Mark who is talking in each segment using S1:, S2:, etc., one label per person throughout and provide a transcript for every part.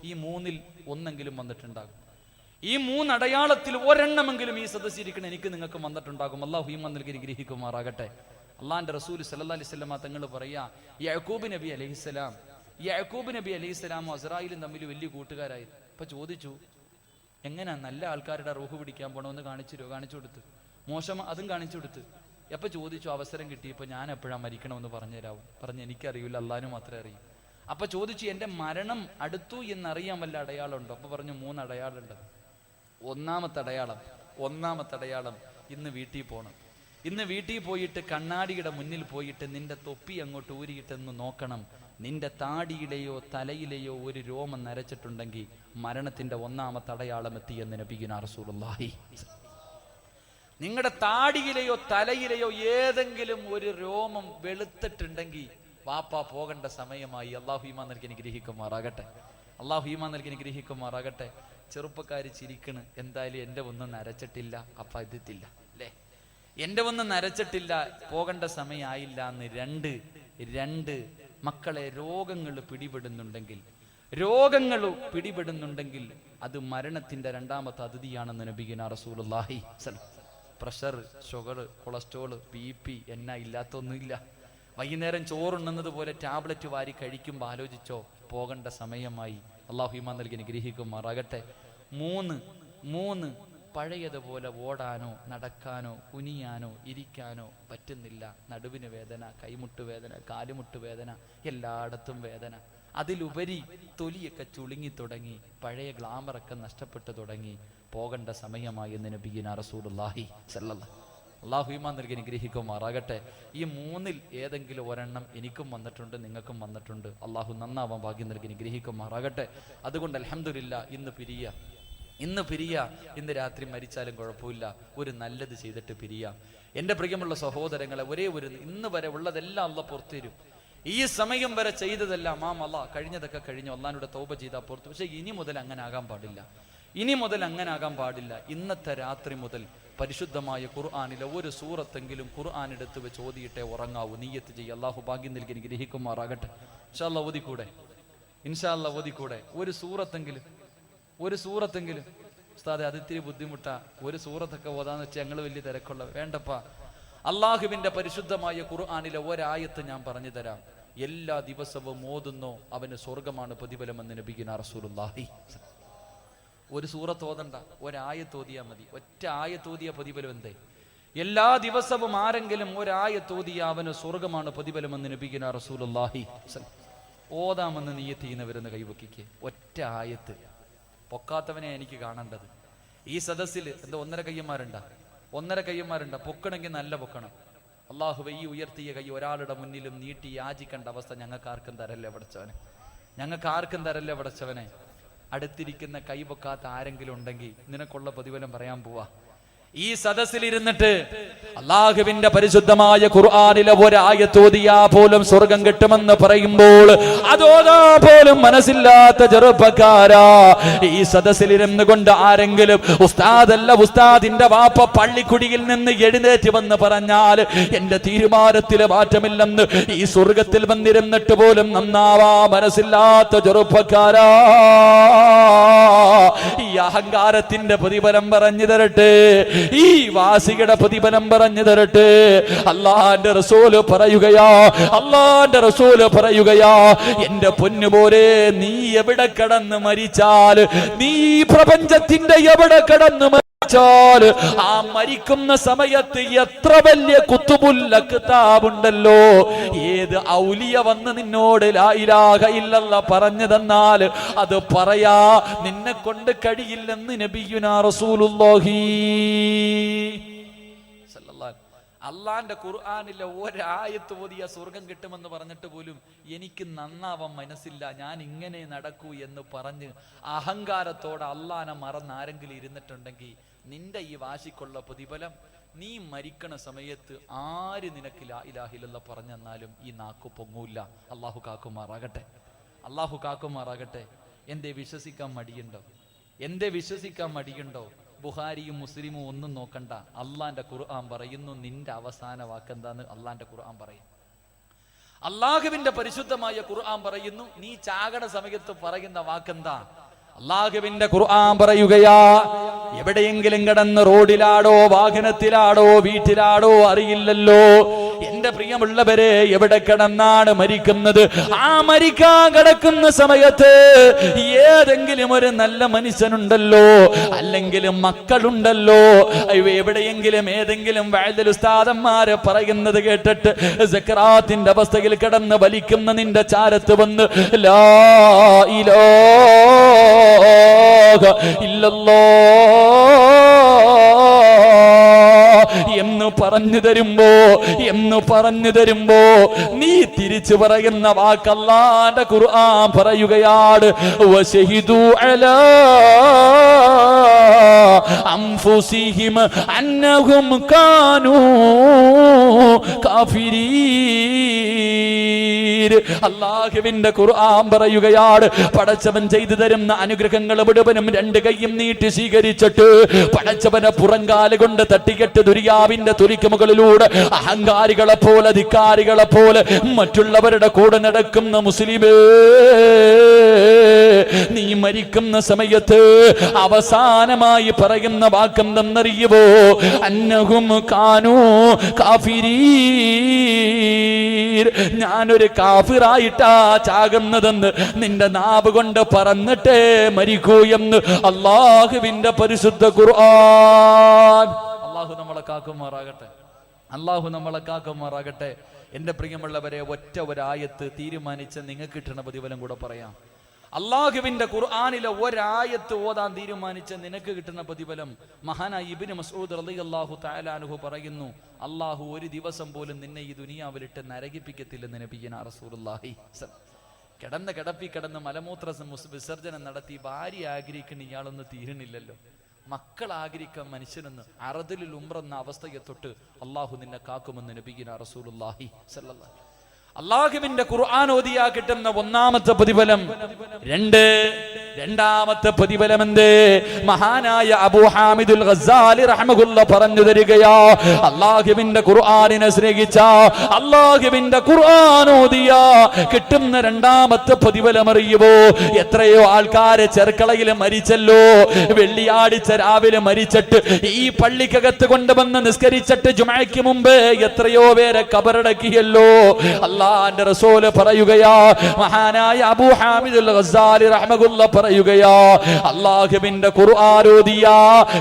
S1: ഈ മൂന്നിൽ ഒന്നെങ്കിലും വന്നിട്ടുണ്ടാകും. ഈ മൂന്നടയാളത്തിൽ ഒരെണ്ണമെങ്കിലും ഈ സദസ്സിരിക്കണം എനിക്ക് നിങ്ങൾക്ക് വന്നിട്ടുണ്ടാകും. അള്ളാഹു ഈമാൻ നൽകി ഗ്രഹിക്കുമാറാകട്ടെ. അള്ളാഹിന്റെ റസൂൽ സല്ലല്ലാഹു അലൈഹി വസല്ലം തങ്ങൾ പറയാ, യാക്കൂബ് നബി അലൈഹിസ്സലാമും അസ്രായിലും തമ്മിൽ വലിയ കൂട്ടുകാരായിരുന്നു. അപ്പൊ ചോദിച്ചു, എങ്ങനെയാ നല്ല ആൾക്കാരുടെ റൂഹ് പിടിക്കാൻ പോണമെന്ന് കാണിച്ചു കൊടുത്ത്, മോശം അതും കാണിച്ചു കൊടുത്ത്. എപ്പോൾ ചോദിച്ചു, അവസരം കിട്ടിയപ്പോൾ ഞാൻ എപ്പോഴാണ് മരിക്കണമെന്ന് പറഞ്ഞു തരാവും. പറഞ്ഞു, എനിക്കറിയില്ല, അള്ളാഹിന് മാത്രമേ അറിയൂ. അപ്പൊ ചോദിച്ചു, എൻ്റെ മരണം അടുത്തു എന്നറിയാൻ വല്ല അടയാളം ഉണ്ടോ? അപ്പൊ പറഞ്ഞു, 3 അടയാളം ഉണ്ട്. ഒന്നാമത്തെ അടയാളം ഇന്ന് വീട്ടിൽ പോകണം. ഇന്ന് വീട്ടിൽ പോയിട്ട് കണ്ണാടിയുടെ മുന്നിൽ പോയിട്ട് നിന്റെ തൊപ്പി അങ്ങോട്ട് ഊരിയിട്ടെന്ന് നോക്കണം. നിന്റെ താടിയിലെയോ തലയിലെയോ ഒരു രോമം നരച്ചിട്ടുണ്ടെങ്കിൽ മരണത്തിന്റെ 1ാമത്തെ അടയാളം എത്തിയെന്ന് നബിയുനാ റസൂലുള്ളാഹി. നിങ്ങളുടെ താടിയിലെയോ തലയിലെയോ ഏതെങ്കിലും ഒരു രോമം വെളുത്തിട്ടുണ്ടെങ്കിൽ വാപ്പാ പോകേണ്ട സമയമായി. അള്ളാഹു ഈമാൻ നൽകി അനുഗ്രഹിക്കുമാറാകട്ടെ. ചെറുപ്പക്കാർ ചിരിക്കണ്, എന്തായാലും എൻ്റെ ഒന്നും നരച്ചിട്ടില്ല, അപ്പ ഇതില്ല അല്ലേ, എൻ്റെ ഒന്നും നരച്ചിട്ടില്ല, പോകേണ്ട സമയമായില്ല എന്ന്. രണ്ട് മക്കളെ രോഗങ്ങൾ പിടിപെടുന്നുണ്ടെങ്കിൽ അത് മരണത്തിന്റെ 2ാമത്തെ അതിഥിയാണെന്ന് നബിയുനാ റസൂലുള്ളാഹി. പ്രഷർ, ഷുഗർ, കൊളസ്ട്രോൾ, BP എന്നാ ഇല്ലാത്തൊന്നുമില്ല. വൈകുന്നേരം ചോറുണ്ണുന്നത് പോലെ ടാബ്ലറ്റ് വാരി കഴിക്കുമ്പോൾ ആലോചിച്ചോ, പോകേണ്ട സമയമായി. അള്ളാഹു ഈമാൻ നൽകി അനുഗ്രഹിക്കുമാറാകട്ടെ. 3 പഴയതുപോലെ ഓടാനോ നടക്കാനോ കുനിയാനോ ഇരിക്കാനോ പറ്റുന്നില്ല. നടുവിന് വേദന, കൈമുട്ട് വേദന, കാലുമുട്ട് വേദന, എല്ലായിടത്തും വേദന. അതിലുപരി തൊലിയൊക്കെ ചുളുങ്ങി തുടങ്ങി, പഴയ ഗ്ലാമറൊക്കെ നഷ്ടപ്പെട്ടു തുടങ്ങി. പോകേണ്ട സമയമായി എന്ന് നബിയുനാ റസൂലുള്ളാഹി സല്ലല്ലാഹു. അല്ലാഹു ഈമാൻ നൽകി അനുഗ്രഹിക്കുമാറാകട്ടെ. ഈ 3ൽ ഏതെങ്കിലും ഒരെണ്ണം എനിക്കും വന്നിട്ടുണ്ട്, നിങ്ങൾക്കും വന്നിട്ടുണ്ട്. അള്ളാഹു നന്നാവാൻ ഭാഗ്യം നൽകി അനുഗ്രഹിക്കുമാറാകട്ടെ. അതുകൊണ്ട് അൽഹംദുലില്ലാ ഇന്ന് പിരിയാ. ഇന്ന് രാത്രി മരിച്ചാലും കുഴപ്പമില്ല, ഒരു നല്ലത് ചെയ്തിട്ട് പിരിയാം. എൻ്റെ പ്രിയമുള്ള സഹോദരങ്ങളെ, ഇന്ന് വരെ ഉള്ളതെല്ലാം അള്ളാഹ് പുറത്തു തരും. ഈ സമയം വരെ ചെയ്തതെല്ലാം അല്ലാഹ് കഴിഞ്ഞതൊക്കെ കഴിഞ്ഞു, അള്ളാഹിനോട് തൗബ ചെയ്താൽ പുറത്തു. പക്ഷെ ഇനി മുതൽ അങ്ങനെ ആകാൻ പാടില്ല. ഇന്നത്തെ രാത്രി മുതൽ പരിശുദ്ധമായ ഖുർആനിലെ ഒരു സൂറത്തെങ്കിലും ഖുർആൻ എടുത്ത് വെച്ച് ഓതിയിട്ടേ ഉറങ്ങാവൂ. നീയത്ത് ചെയ്യുക. അള്ളാഹു ഭാഗ്യം നൽകി ഗ്രഹിക്കുമാറാകട്ടെ. ഇൻഷാ അല്ലാഹ് ഓതിക്കൂടെ ഒരു സൂറത്തെങ്കിലും ഉസ്താദെ, അതിത്തിരി ബുദ്ധിമുട്ടാ, ഒരു സൂറത്തൊക്കെ ഓതാന്ന് വെച്ചാൽ ഞങ്ങൾ വലിയ തിരക്കുള്ള വേണ്ടപ്പാ. അള്ളാഹുവിന്റെ പരിശുദ്ധമായ ഖുർആനിലെ ഒരായത്ത് ഞാൻ പറഞ്ഞു തരാം. എല്ലാ ദിവസവും ഓതുന്നോ അവന് സ്വർഗമാണ് പ്രതിഫലമെന്ന് നബിയുനാ റസൂലുള്ളാഹി. ഒരു സൂറത്ത് ഓതണ്ട, ഒരായത്ത് ഓതിയാൽ മതി. ഒറ്റ ആയത്ത് ഓതിയ പ്രതിഫലം എന്തേ? എല്ലാ ദിവസവും ആരെങ്കിലും ഒരായത്ത് ഓതിയ അവന് സ്വർഗമാണ് പ്രതിഫലമെന്ന് നബിയുനാ റസൂലുള്ളാഹി. ഓതാമെന്ന് നിയ്യത്ത് ചെയ്യുന്നവരെന്ന് കൈവക്കിക്ക്. ഒറ്റ ആയത്ത് പൊക്കാത്തവനെ എനിക്ക് കാണേണ്ടത്. ഈ സദസ്സിൽ എന്താ 1.5 കയ്യന്മാരുണ്ടാ? പൊക്കണമെങ്കിൽ നല്ല പൊക്കണം. അള്ളാഹുവേ, ഈ ഉയർത്തിയ കൈ ഒരാളുടെ മുന്നിലും നീട്ടി യാചിക്കേണ്ട അവസ്ഥ ഞങ്ങൾക്ക് ആർക്കും തരല്ലേ പടച്ചവനെ. അടുത്തിരിക്കുന്ന കൈ പൊക്കാത്ത ആരെങ്കിലും ഉണ്ടെങ്കിൽ നിനക്കുള്ള പ്രതിഫലം പറയാൻ പോവാ. ഈ സദസ്സിലിരുന്നിട്ട് അള്ളാഹുവിന്റെ പരിശുദ്ധമായ ഖുർആനിലെ ഒരായത്ത് ഓതിയാ പോലും സ്വർഗം കിട്ടുമെന്ന് പറയുമ്പോൾ അതോതാ പോലും മനസ്സില്ലാത്ത ചെറുപ്പക്കാരാ, ഈ സദസ്സിലിരുന്ന് കൊണ്ട് ആരെങ്കിലും ഉസ്താദിന്റെ വാപ്പ പള്ളിക്കുടിയിൽ നിന്ന് എഴുന്നേറ്റ് വന്ന് പറഞ്ഞാൽ എന്റെ തീരുമാനത്തില് മാറ്റമില്ലെന്ന് ഈ സ്വർഗത്തിൽ വന്നിരുന്നിട്ട് പോലും നന്നാവാ മനസ്സില്ലാത്ത ചെറുപ്പക്കാരാ, ഈ അഹങ്കാരത്തിന്റെ പ്രതിഫലം പറഞ്ഞു തരട്ടെ, ഈ വാസികളുടെ പ്രതിഫലം പറഞ്ഞു തരട്ടെ. അള്ളാന്റെ റസൂല് പറയുകയാ, എന്റെ പൊന്നുപോലെ നീ എവിടെ കടന്ന് മരിച്ചാൽ, നീ പ്രപഞ്ചത്തിന്റെ എവിടെ കടന്ന് മരിച്ചാൽ, ആ മരിക്കുന്ന സമയത്ത് എത്ര വലിയ കുത്തുബുൽ അക്താബുണ്ടല്ലോ, ഏത് ഔലിയ വന്ന് നിന്നോട് ലാ ഇലാഹ ഇല്ലല്ലാഹ് പറഞ്ഞു തന്നാൽ അത് പറയാ നിന്നെ കൊണ്ട് കഴിയില്ലെന്ന് നബിയുനാ റസൂലുള്ളാഹി. അള്ളാന്റെ ഖുർആനിലെ ഒരായത്ത് ഓതിയ സ്വർഗം കിട്ടുമെന്ന് പറഞ്ഞിട്ട് പോലും എനിക്ക് നന്നാവാൻ മനസ്സില്ല, ഞാൻ ഇങ്ങനെ നടക്കൂ എന്ന് പറഞ്ഞ് അഹങ്കാരത്തോടെ അള്ളാനെ മറന്ന് ആരെങ്കിലും ഇരുന്നിട്ടുണ്ടെങ്കിൽ നിന്റെ ഈ വാശിക്കുള്ള പ്രതിഫലം നീ മരിക്കണ സമയത്ത് ആര് നിനക്ക് ലാ ഇലാഹ ഇല്ലല്ലാഹ് പറഞ്ഞെന്നാലും ഈ നാക്കു പൊങ്ങൂല്ല. അള്ളാഹു കാക്കുമാറാകട്ടെ. എന്തേ വിശ്വസിക്കാൻ മടിയുണ്ടോ? ബുഖാരിയും മുസ്ലിമും ഒന്നും നോക്കണ്ട, അള്ളാന്റെ ഖുർആൻ പറയുന്നു നിന്റെ അവസാന വാക്കെന്താന്ന് അള്ളാന്റെ ഖുർആൻ പറയും. അള്ളാഹുവിന്റെ പരിശുദ്ധമായ ഖുർആൻ പറയുന്നു, നീ ചാകണ സമയത്ത് പറയുന്ന വാക്കെന്താ? അള്ളാഹുവിന്റെ ഖുർആൻ പറയുകയാ, എവിടെയെങ്കിലും കിടന്ന് റോഡിലാടോ വാഹനത്തിലാടോ വീട്ടിലാടോ അറിയില്ലല്ലോ എന്റെ പ്രിയമുള്ളവരെ, എവിടെ കിടന്നാണ് മരിക്കുന്നത്? ആ മരിക്കാൻ കിടക്കുന്ന സമയത്ത് ഏതെങ്കിലും ഒരു നല്ല മനുഷ്യനുണ്ടല്ലോ, അല്ലെങ്കിൽ മക്കളുണ്ടല്ലോ, എവിടെയെങ്കിലും ഏതെങ്കിലും വഅദുൽ ഉസ്താദന്മാര് പറയുന്നത് കേട്ടിട്ട് സക്കറാത്തിന്റെ അവസ്ഥയിൽ കിടന്ന് വലിക്കുന്ന നിന്റെ ചാരത്ത് വന്ന് ലാ ഇലാഹ ഇല്ലല്ലാഹ് എന്ന് പറഞ്ഞു തരുമ്പോ നീ തിരിച്ചു പറയുന്ന വാക്ക് അല്ലാഹുവിന്റെ ഖുർആൻ പറയുകയാണ്, വശഹിദു അലാ അൻഫുസിഹിം അന്നഹും കാനൂ കാഫിരീൻ. അല്ലാഹുവിന്റെ ഖുർആൻ പറയുകയാണ്, പടച്ചവൻ ചെയ്തു തരുന്ന അനുഗ്രഹങ്ങൾ മുഴുവനും രണ്ട് കൈയും നീട്ടി സ്വീകരിച്ചിട്ട് പടച്ചവനെ പുറങ്കാല് കൊണ്ട് തട്ടിക്കെട്ട് ദുരിയാവിന്റെ തുലിക്ക് മുകളിലൂടെ അഹങ്കാരികളെ പോലെ ധിക്കാരികളെ പോലെ മറ്റുള്ളവരുടെ കൂടെ നടക്കുന്ന മുസ്ലിമേ, നീ മരിക്കുന്ന സമയത്ത് അവസാനമായി പറയുന്ന വാക്കെന്തെന്നറിയുവോ? അന്നഹും കാനൂ കാഫിരീൻ. ഞാനൊരു കാഫിറായിട്ടാ ചാകുന്നതെന്ന് നിന്റെ നാവ് കൊണ്ട് പറഞ്ഞിട്ടേ മരിക്കൂ എന്ന് അല്ലാഹുവിന്റെ പരിശുദ്ധ ഖുർആൻ. അല്ലാഹു നമ്മളെ കാക്കുമാറാകട്ടെ, അല്ലാഹു നമ്മളെ കാക്കുമാറാകട്ടെ. എന്റെ പ്രിയമുള്ളവരെ, ഒറ്റ ഒരായത്ത് തീരുമാനിച്ച് നിങ്ങൾക്ക് കിട്ടുന്ന പ്രതിഫലം കൂടെ പറയാം. അള്ളാഹുവിന്റെ ഖുർആനിലെ ഒരായത്ത് ഓതാൻ തീരുമാനിച്ച നിനക്ക് കിട്ടുന്ന പ്രതിഫലം. മഹാനായ ഇബ്നു മസ്ഊദ് റളിയല്ലാഹു തആല അൻഹു പറയുന്നു, അള്ളാഹു ഒരു ദിവസം പോലും നിന്നെ ഈ ദുനിയാവിലിട്ട് നരകിപ്പിക്കത്തില്ലെന്ന് നബിയുനാ റസൂലുള്ളാഹി. കിടന്ന് കിടന്ന് മലമൂത്ര വിസർജനം നടത്തി ഭാര്യ ആഗ്രഹിക്കുന്ന ഇയാളൊന്നും തീരുന്നില്ലല്ലോ, മക്കൾ ആഗ്രഹിക്കാൻ മനുഷ്യനെന്ന് അറദിൽ ഉംറെന്ന അവസ്ഥയെ തൊട്ട് അള്ളാഹു നിന്നെ കാക്കുമെന്ന് നബിയുനാ റസൂലുള്ളാഹി സ്വല്ലല്ലാഹു. അള്ളാഹുവിന്റെ ഖുർആൻ ഓതിയാ കിട്ടുന്ന ഒന്നാമത്തെ പ്രതിഫലം. രണ്ടാമത്തെ പ്രതിഫലം എന്ത്? മഹാനായ അബൂ ഹാമിദുൽ ഗസ്സാലി റഹ്മഹുല്ലാഹ് പറഞ്ഞു തരികയാ, അള്ളാഹുവിന്റെ ഖുർആനിനെ സ്നേഹിച്ച, അള്ളാഹുവിന്റെ ഖുർആൻ ഓതിയ കിട്ടുന്ന രണ്ടാമത്തെ പ്രതിഫലം അറിയുമോ? എത്രയോ ആൾക്കാര് ചെർക്കളയിൽ മരിച്ചല്ലോ, വെള്ളിയാഴ്ച രാവിലെ മരിച്ചിട്ട് ഈ പള്ളിക്കകത്ത് കൊണ്ടുവന്ന് നിസ്കരിച്ചിട്ട് ജുമഅയ്ക്ക് മുമ്പ് എത്രയോ പേരെ ഖബറടക്കിയല്ലോ. അല്ലാഹുവിന്റെ റസൂൽ പറയുകയാ, മഹാനായ അബൂ ഹാമിദുൽ ഗസ്സാലി റഹ്മഹുല്ലാഹ് പറയുകയാ, അല്ലാഹുവിന്റെ ഖുർആൻ ഓതിയാ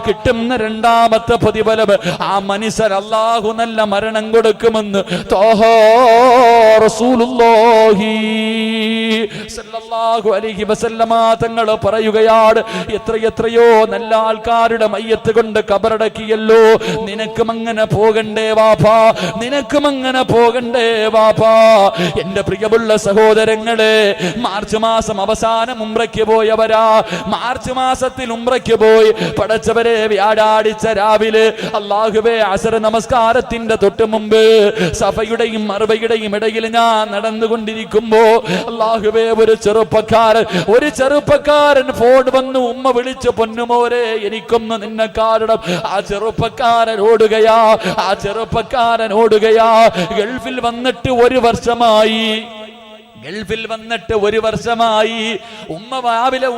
S1: കിട്ടുന്ന രണ്ടാമത്തെ പ്രതിഫലം, ആ മനുഷ്യൻ അല്ലാഹു നല്ല മരണം കൊടുക്കുമെന്ന് ത്വാഹ റസൂലുള്ളാഹി സല്ലല്ലാഹു അലൈഹി വസല്ലമ തങ്ങൾ പറയുകയാണ്. എത്രയോ നല്ല ആൾക്കാരുടെ മയ്യത്ത് കൊണ്ട് ഖബറടക്കിയല്ലോ. നിനക്കും അങ്ങനെ പോകണ്ടേ വാപ്പാ, നിനക്കും അങ്ങനെ പോകണ്ടേ വാപ്പാ. എന്റെ പ്രിയമുള്ള സഹോദരങ്ങളെ, മാർച്ച് മാസം അവസാനം ഉംറയ്ക്ക് പോയവരാ, മാർച്ച് മാസത്തിൽ ഉംറയ്ക്ക് പോയി പടച്ചവരെ വ്യാഴാഴ്ച രാവിലെ അല്ലാഹുവേ അസർ നമസ്കാരത്തിന്റെ തൊട്ട് മുമ്പ് സഫയുടെയും മർവയുടെയും ഇടയിൽ ഞാൻ നടന്നുകൊണ്ടിരിക്കുമ്പോ അല്ലാഹുവേ ഒരു ചെറുപ്പക്കാരൻ ഫോൺ വന്നു ഉമ്മ വിളിച്ചു, പൊന്നുമോരെ എനിക്കൊന്ന് നിന്നെ കാണണം. ആ ചെറുപ്പക്കാരൻ ഓടുകയാ. ഗൾഫിൽ വന്നിട്ട് ഒരു വർഷമായി. ഉമ്മ രാവിലെ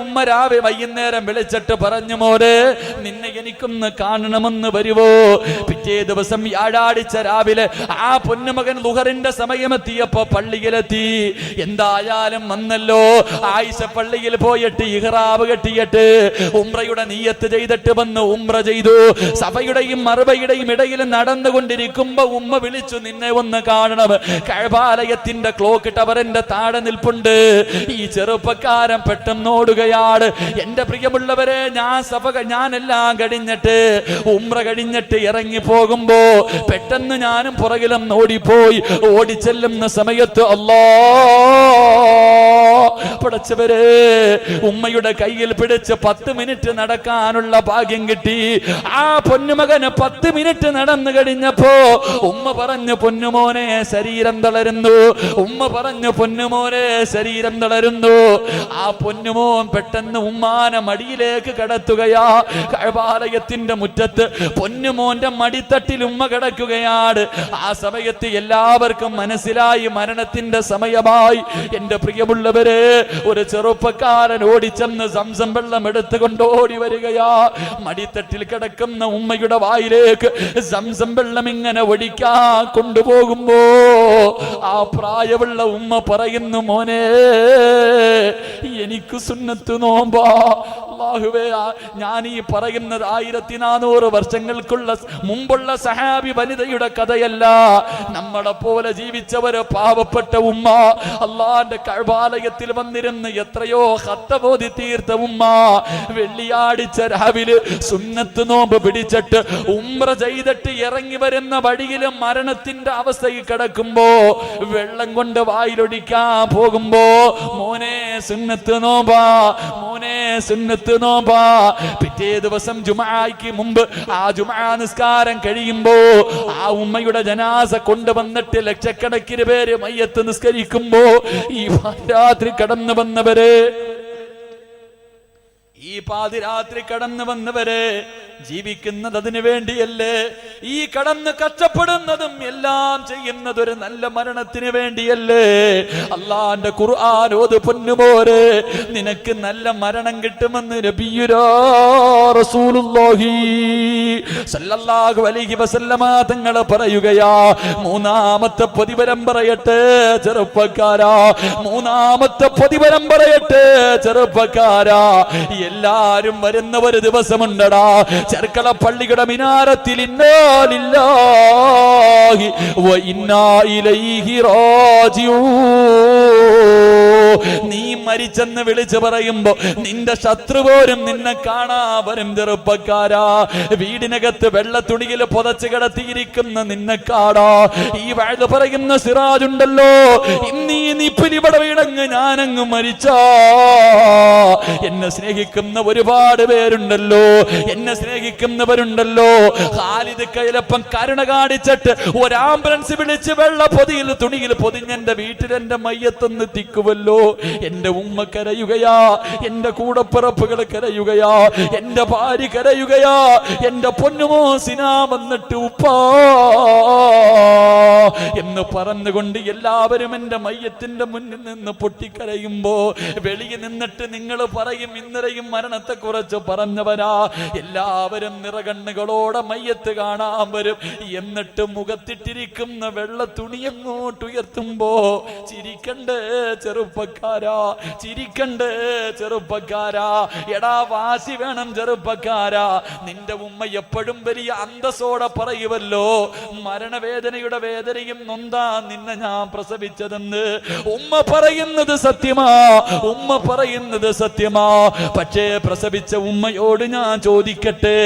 S1: വൈകുന്നേരം വിളിച്ചിട്ട് പറഞ്ഞു, മോരെ നിന്നെ എനിക്കൊന്ന് കാണണമെന്ന് വരുവോ? പിറ്റേ ദിവസം വ്യാഴാഴ്ച രാവിലെ ആ പൊന്നുമകൻ ളുഹറിന്റെ സമയമെത്തിയപ്പോ പള്ളിയിലെത്തി. എന്തായാലും വന്നല്ലോ. ആയിഷ പള്ളിയിൽ പോയിട്ട് ഇഹ്റാബ് കെട്ടിയിട്ട് ഉംറയുടെ നിയ്യത്ത് ചെയ്തിട്ട് വന്ന് ഉംറ ചെയ്തു. സഫയുടെയും മർവയുടെയും ഇടയിൽ നടന്നുകൊണ്ടിരിക്കുമ്പോ ഉമ്മ വിളിച്ചു, നിന്നെ ഒന്ന് കാണണം. കഅബാലയത്തിന്റെ ക്ലോക്ക് ടവറിന്റെ താഴെ നിൽപ്പുണ്ട്. ഈ ചെറുപ്പക്കാരൻ പെട്ടെന്ന് ഓടുകയാണ്. എന്റെ പ്രിയമുള്ളവരെ, ഞാനെല്ലാം കഴിഞ്ഞിട്ട് ഉംറ കഴിഞ്ഞിട്ട് ഇറങ്ങി പോകുമ്പോ പെട്ടെന്ന് ഞാനും പുറകിലും ഓടിപ്പോയി. ഓടിച്ചെല്ലുന്ന സമയത്ത് അല്ലാഹ് പടച്ചവരെ, ഉമ്മയുടെ കയ്യിൽ പിടിച്ച് 10 മിനിറ്റ് നടക്കാനുള്ള ഭാഗ്യം കിട്ടി. ആ പൊന്നുമകന് 10 മിനിറ്റ് നടന്നു കഴിഞ്ഞപ്പോ ഉമ്മ പറഞ്ഞു, പൊന്നുമോനെ ശരീരം തളരുന്നു. ഉമ്മ പറഞ്ഞു, പൊന്നുമോനെ ശരീരം തളരുന്നു. ആ പൊന്നുമോൻ പെട്ടെന്ന് ഉമ്മാനെ മടിയിലേക്ക് കടത്തുകയാ. കഅബാലയത്തിന്റെ മുറ്റത്ത് പൊന്നുമോന്റെ മടിത്തട്ടിൽ ഉമ്മ കിടക്കുകയാണ്. ആ സമയത്ത് എല്ലാവർക്കും മനസ്സിലായി മരണത്തിന്റെ സമയമായി. എന്റെ പ്രിയമുള്ളവരെ, ഒരു ചെറുപ്പക്കാരൻ ഓടിച്ചെന്ന് സംസം വെള്ളം എടുത്തുകൊണ്ട് ഓടി വരികയാ. മടിത്തട്ടിൽ കിടക്കുന്ന ഉമ്മയുടെ വായിലേക്ക് സംസം വെള്ളം ഇങ്ങനെ ഒഴിക്കാൻ കൊണ്ടുപോകുമ്പോ ആ പ്രായമുള്ള ഉമ്മ പറയുന്നു, മോനെ എനിക്ക് സുന്നത്ത് നോമ്പാ. അല്ലാഹുവേ, ഞാൻ ഈ പറയുന്നത് 1400 വർഷങ്ങൾക്കുള്ള മുമ്പുള്ള സഹാബി വനിതയുടെ കഥയല്ല. നമ്മളെ പോലെ ജീവിച്ചവര് പാവപ്പെട്ട ഉമ്മ, അള്ളാന്റെ കഅബാലയത്തിൽ വന്നിരുന്ന് എത്രയോ ഖത്തബോധി തീർത്ത ഉമ്മ, വെള്ളിയാഴ്ച രാവിലെ സുന്നത്ത് നോമ്പ് പിടിച്ചിട്ട് ഉംറ ചെയ്തിട്ട് ഇറങ്ങി വരുന്ന വഴിയിൽ മരണത്തിന്റെ അവസ്ഥയിൽ കിടക്കുമ്പോ വെള്ളം കൊണ്ട് വായിലൊടിക്കാൻ പോകുമ്പോ, മോനെ സുന്നത്ത് നോമ്പാ, മോനെ സുന്നത്ത് നോമ്പാ. പിറ്റേ ദിവസം ജുമുഅയ്ക്ക് മുമ്പ് ആ ജുമുഅ നിസ്കാരം കഴിയുമ്പോ ആ ഉമ്മയുടെ ജനാസ കൊണ്ടുവന്നിട്ട് ലക്ഷക്കണക്കിന് പേര് മയ്യത്ത് നിസ്കരിക്കുമ്പോ ഈ രാത്രി കടന്നു വന്നവരെ, ഈ പാതിരാത്രി കടന്നു വന്നവരെ ജീവിക്കുന്നത് അതിനു വേണ്ടിയല്ലേ? ഈ കടന്ന് കഷ്ടപ്പെടുന്നതും എല്ലാം ചെയ്യുന്നത് ഒരു നല്ല മരണത്തിന് വേണ്ടിയല്ലേ? അള്ളാന്റെ ഖുർആൻ ഓത് പൊന്നുമോരെ, നിനക്ക് നല്ല മരണം കിട്ടുമെന്ന് നബിയുനാ റസൂലുള്ളാഹി സല്ലല്ലാഹു അലൈഹി വസല്ലമ തങ്ങൾ പറയുകയാ. മൂന്നാമത്തെ പ്രതിഫലം പറയട്ടെ ചെറുപ്പക്കാരാ, മൂന്നാമത്തെ പ്രതിഫലം പറയട്ടെ ചെറുപ്പക്കാരാ. എല്ലാരും വരുന്ന ഒരു ദിവസമുണ്ടടാ, ചെർക്കള പള്ളിയുടെ മിനാരത്തിൽ ഇന്നാ ലില്ലാഹി വ ഇന്നാ ഇലൈഹി റാജിഊൻ. നീ മരിച്ചെന്ന് വിളിച്ചു പറയുമ്പോ നിന്റെ ശത്രു പോലും നിന്നെ കാണാ വരും ചെറുപ്പക്കാരാ. വീടിനകത്ത് വെള്ള തുണിയിൽ പുതച്ച് കിടത്തിയിരിക്കുന്ന നിന്നെ കാണാ. ഈ വഅദ് പറയുന്ന സിറാജുണ്ടല്ലോ, ഇന്നീ നിപ്പിലിവിടെ വീണങ്ങ് ഞാനങ്ങ് മരിച്ചാ എന്നെ സ്നേഹിക്കുന്ന ഒരുപാട് പേരുണ്ടല്ലോ, എന്നെ സ്നേഹിക്കുന്നവരുണ്ടല്ലോ. ഖാലിദ് കൈലപ്പം കരുണ കാണിച്ചിട്ട് ഒരു ആംബുലൻസ് വിളിച്ച് വെള്ള പൊതിയിൽ തുണിയിൽ പൊതിഞ്ഞെന്റെ വീട്ടിൽ എന്റെ മയ്യത്തൊന്ന് തിക്കുമല്ലോ. എന്റെ ഉമ്മ കരയുകയാ, എന്റെ കൂടപ്പിറപ്പുകൾ കരയുകയാ, എന്റെ ഭാര്യ കരയുകയാ, എന്റെ പൊന്നുമോ സിനാ വന്നിട്ട് ഉപ്പാ എന്ന് പറഞ്ഞുകൊണ്ട് എല്ലാവരും എന്റെ മയ്യത്തിന്റെ മുന്നിൽ നിന്ന് പൊട്ടിക്കരയുമ്പോ വെളിയിൽ നിന്നിട്ട് നിങ്ങൾ പറയും, ഇന്നലെയും മരണത്തെ കുറിച്ച് പറഞ്ഞവരാ. എല്ലാവരും നിറകണ്ണുകളോടെ മയ്യത്ത് കാണാൻ വരും. എന്നിട്ട് മുഖത്തിട്ടിരിക്കുന്ന വെള്ള തുണി അങ്ങോട്ട് ഉയർത്തുമ്പോ ചിരിക്കണ്ടേ ചെറുപ്പക്കാരാ, ചിരിക്കണ്ടേ ചെറുപ്പക്കാരാ. എടാ വാശി വേണം ചെറുപ്പക്കാരാ. നിന്റെ ഉമ്മ എപ്പോഴും വലിയ അന്തസ്സോടെ പറയുമല്ലോ, മരണവേദനയുടെ വേദനയും നൊന്താ നിന്നെ ഞാൻ പ്രസവിച്ചതെന്ന്. ഉമ്മ പറയുന്നത് സത്യമാ, ഉമ്മ പറയുന്നത് സത്യമാ. പക്ഷേ പ്രസവിച്ച ഉമ്മയോട് ഞാൻ ചോദിക്കട്ടെ,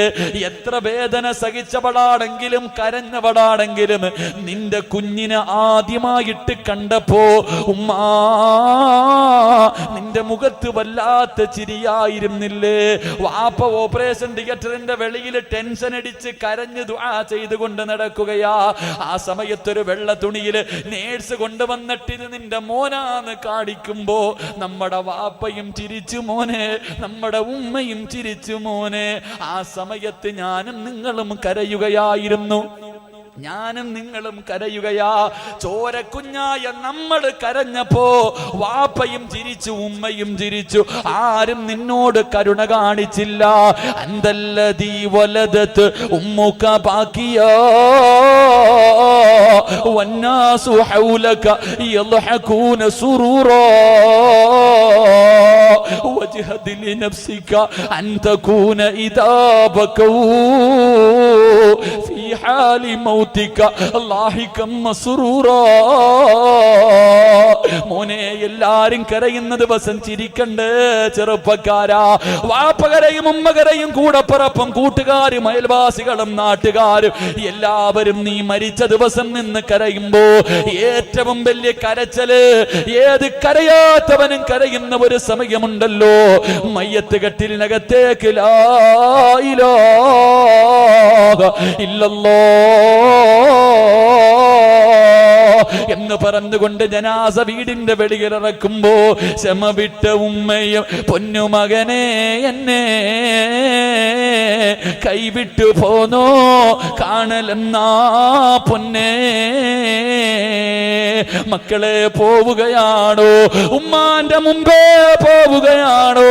S1: എത്ര വേദന സഹിച്ചവളാണെങ്കിലും കരഞ്ഞവളാണെങ്കിലും നിന്റെ കുഞ്ഞിനെ ആദ്യമായിട്ട് കണ്ടപ്പോ ഉമ്മ നിന്റെ മുഖത്ത് വല്ലാത്ത ചിരിയായിരുന്നില്ലേ? വാപ്പ ഓപ്പറേഷൻ തിയേറ്ററിന്റെ വെളിയിൽ ടെൻഷൻ അടിച്ച് കരഞ്ഞ് ദുആ ചെയ്തുകൊണ്ട് നടക്കുകയാ. ആ സമയത്തൊരു വെള്ള തുണിയില് നേഴ്സ് കൊണ്ടുവന്നിട്ട് ഇത് നിന്റെ മോനാന്ന് കാണിക്കുമ്പോ നമ്മുടെ വാപ്പയും ചിരിച്ചു മോനെ, നമ്മുടെ ഉമ്മയും ചിരിച്ചു മോനെ. ആ സമയത്ത് ഞാനും നിങ്ങളും കരയുകയായിരുന്നു, ഞാനും നിങ്ങളും കരയുകയാ. ചോരക്കുഞ്ഞായ നമ്മൾ കരഞ്ഞപ്പോ വാപ്പയും ചിരിച്ചു, ഉമ്മയും ചിരിച്ചു. ആരും നിന്നോട് കരുണ കാണിച്ചില്ല. അന്തല്ലദീ വലദത് ഉമ്മുക ബാക്കിയാ വന്നാസു ഹൗലക യദ്ഹകൂന സുറൂറാ വജ്ഹദ് ലിനഫ്സിക അൻ തകൂന ഇദാ ബകൂ ഫീ ബിഹാലി മൗതിക ലാഹികം മസ്റൂറാ. മോനെ, എല്ലാരും കരയുന്ന ദിവസം ചിരിക്കണ്ടേ ചെറുപ്പക്കാരാ. വാപ്പ കരയും, ഉമ്മ കരയും, കൂടപ്പറപ്പും കൂട്ടുകാരും അയൽവാസികളും നാട്ടുകാരും എല്ലാവരും നീ മരിച്ച ദിവസം നിന്ന് കരയുമ്പോ ഏറ്റവും വലിയ കരച്ചല് ഏത് കരയാത്തവനും കരയുന്ന ഒരു സമയമുണ്ടല്ലോ, മയ്യത്ത് കെട്ടിലിനകത്തേക്ക് ലാ ഇലാഹ ഇല്ലല്ലാഹ് എന്ന് പറഞ്ഞുകൊണ്ട് ജനാസ വീടിന്റെ വെളിയിലിറക്കുമ്പോ ക്ഷമ വിട്ട ഉമ്മയും പൊന്നുമകനെ എന്നെ കൈവിട്ടു പോന്നോ കാണലെന്നാ പൊന്നേ. മക്കളെ പോവുകയാണോ, ഉമ്മാന്റെ മുമ്പേ പോവുകയാണോ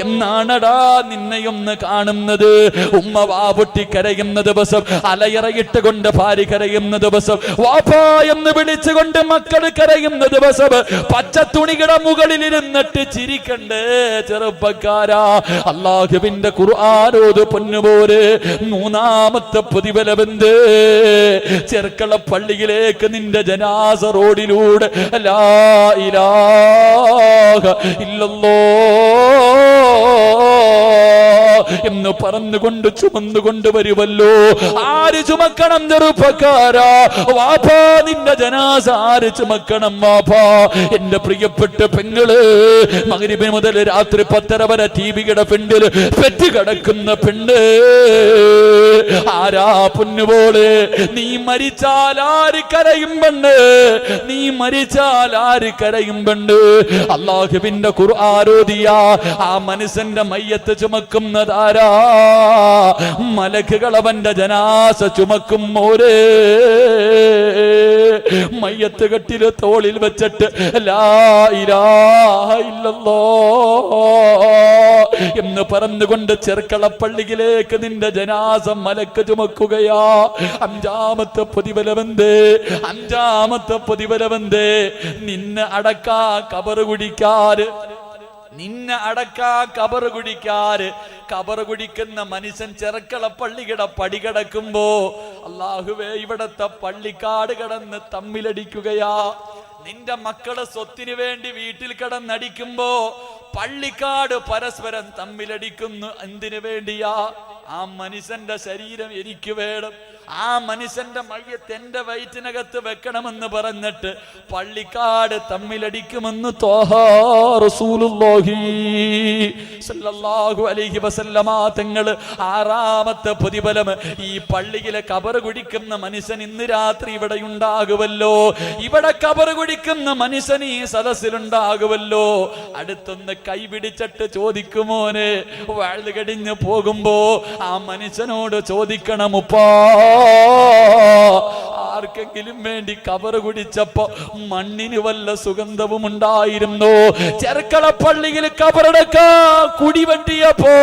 S1: എന്നാണടാ നിന്നെയൊന്ന് കാണുന്നത്. ഉമ്മ വാപൊട്ടി കരയുന്ന ദിവസം, അലയറയിട്ട് കൊണ്ട് ഭാര്യ കരയുന്ന ദിവസം, വാപ്പാ എന്ന് വിളിച്ചുകൊണ്ട് മക്കൾ കരയുന്ന ദിവസം, പച്ച തുണിയുടെ മുകളിലിരുന്നിട്ട് ചിരിക്കണ്ടേ ചെറുപ്പക്കാരാ. അല്ലാഹുവിന്റെ ഖുർആനോത് പൊന്നുപോലെ മൂന്നാമത്തെ പ്രതിഫലമെന്ത്? ചെർക്കള പള്ളിയിലേക്ക് നിന്റെ ജനാസ റോഡിലൂടെ ലാ ഇലാഹ ഇല്ലല്ലാഹ് എന്ന് പറഞ്ഞുകൊണ്ട് ചുമന്നുകൊണ്ട് വരുമല്ലോ. ആര് ചുമക്കണം ചെറുപ്പക്കാരാ? വാപ്പാ, നിന്റെ ജനാസ ആര് ചുമക്കണം? വാപ്പാ. എന്റെ പ്രിയപ്പെട്ട പെങ്ങള്, മഗ്രിബ് മുതൽ രാത്രി 10:30 വരെ ടിവിയുടെ ഫ്രണ്ടിൽ പെറ്റ് കിടക്കുന്ന പെണ്ണ് ആരാ പൊന്നുപോലെ? നീ മരിച്ചാൽ ആര് കരയും പെണ്ണ്? നീ മരിച്ചാൽ ആര് കരയും പെണ്ണ്? അല്ലാഹുവിന്റെ ഖുർആനോദിയ ആ മനുഷ്യന്റെ മയ്യത്ത് ചുമക്കുന്നതാരാ? മലക്കുകൾ അവന്റെ ജനാസ ചുമക്കും. മോരേ, മയ്യത്ത് കെട്ടില് തോളിൽ വെച്ചിട്ട് ലാ ഇലാഹ ഇല്ലല്ലാഹ് എന്ന് പറഞ്ഞുകൊണ്ട് ചെർക്കളപ്പള്ളിയിലേക്ക് നിന്റെ ജനാസം മലക്ക് ചുമക്കുകയാ. അഞ്ചാമത്തെ പ്രതിഫലമെന്തേ? അഞ്ചാമത്തെ പ്രതിഫലമെന്തേ? നിന്നെ അടക്കാ കബറ് കുടിക്കാറ്, നിന്നെ അടക്കാ കബറ് കുടിക്കാറ്. കബറ് കുടിക്കുന്ന മനുഷ്യൻ ചെർക്കളപ്പള്ളിയുടെ പടി കിടക്കുമ്പോ അല്ലാഹുവേ, ഇവിടത്തെ പള്ളിക്കാട് കിടന്ന് തമ്മിലടിക്കുകയാ. നിന്റെ മക്കളെ സ്വത്തിന് വേണ്ടി വീട്ടിൽ കിടന്നടിക്കുമ്പോ പള്ളിക്കാട് പരസ്പരം തമ്മിലടിക്കുന്നു. എന്തിനു വേണ്ടിയാ? ആ മനുഷ്യന്റെ ശരീരം എനിക്ക് വേണം, ആ മനുഷ്യന്റെ മയ്യത്ത് എന്റെ വയറ്റിനകത്ത് വെക്കണമെന്ന് പറഞ്ഞിട്ട് പള്ളിക്കാട് തമ്മിലടിക്കുമെന്ന് ത്വാഹ റസൂലുള്ളാഹി സ്വല്ലല്ലാഹു അലൈഹി വസല്ലമ തങ്ങൾ. ആറാമത്തെ പ്രതിഫലം, ഈ പള്ളിയിലെ കബറ് കുടിക്കുന്ന മനുഷ്യൻ ഇന്ന് രാത്രി ഇവിടെ ഉണ്ടാകുമല്ലോ. ഇവിടെ കബറ് കുടിക്കുന്ന മനുഷ്യൻ ഈ സദസ്സിലുണ്ടാകുമല്ലോ. അടുത്തൊന്ന് കൈപിടിച്ചിട്ട് ചോദിക്കുമോനെ, വഴുത് കടിഞ്ഞ് പോകുമ്പോ ആ മനുഷ്യനോട് ചോദിക്കണം, ഉപ്പാ, ആർക്കെങ്കിലും വേണ്ടി കബറ് കുടിച്ചപ്പോ മണ്ണിന് വല്ല സുഗന്ധവും ഉണ്ടായിരുന്നു? ചെർക്കളപ്പള്ളിയിൽ കബറടക്കാ കുടിവെട്ടിയപ്പോ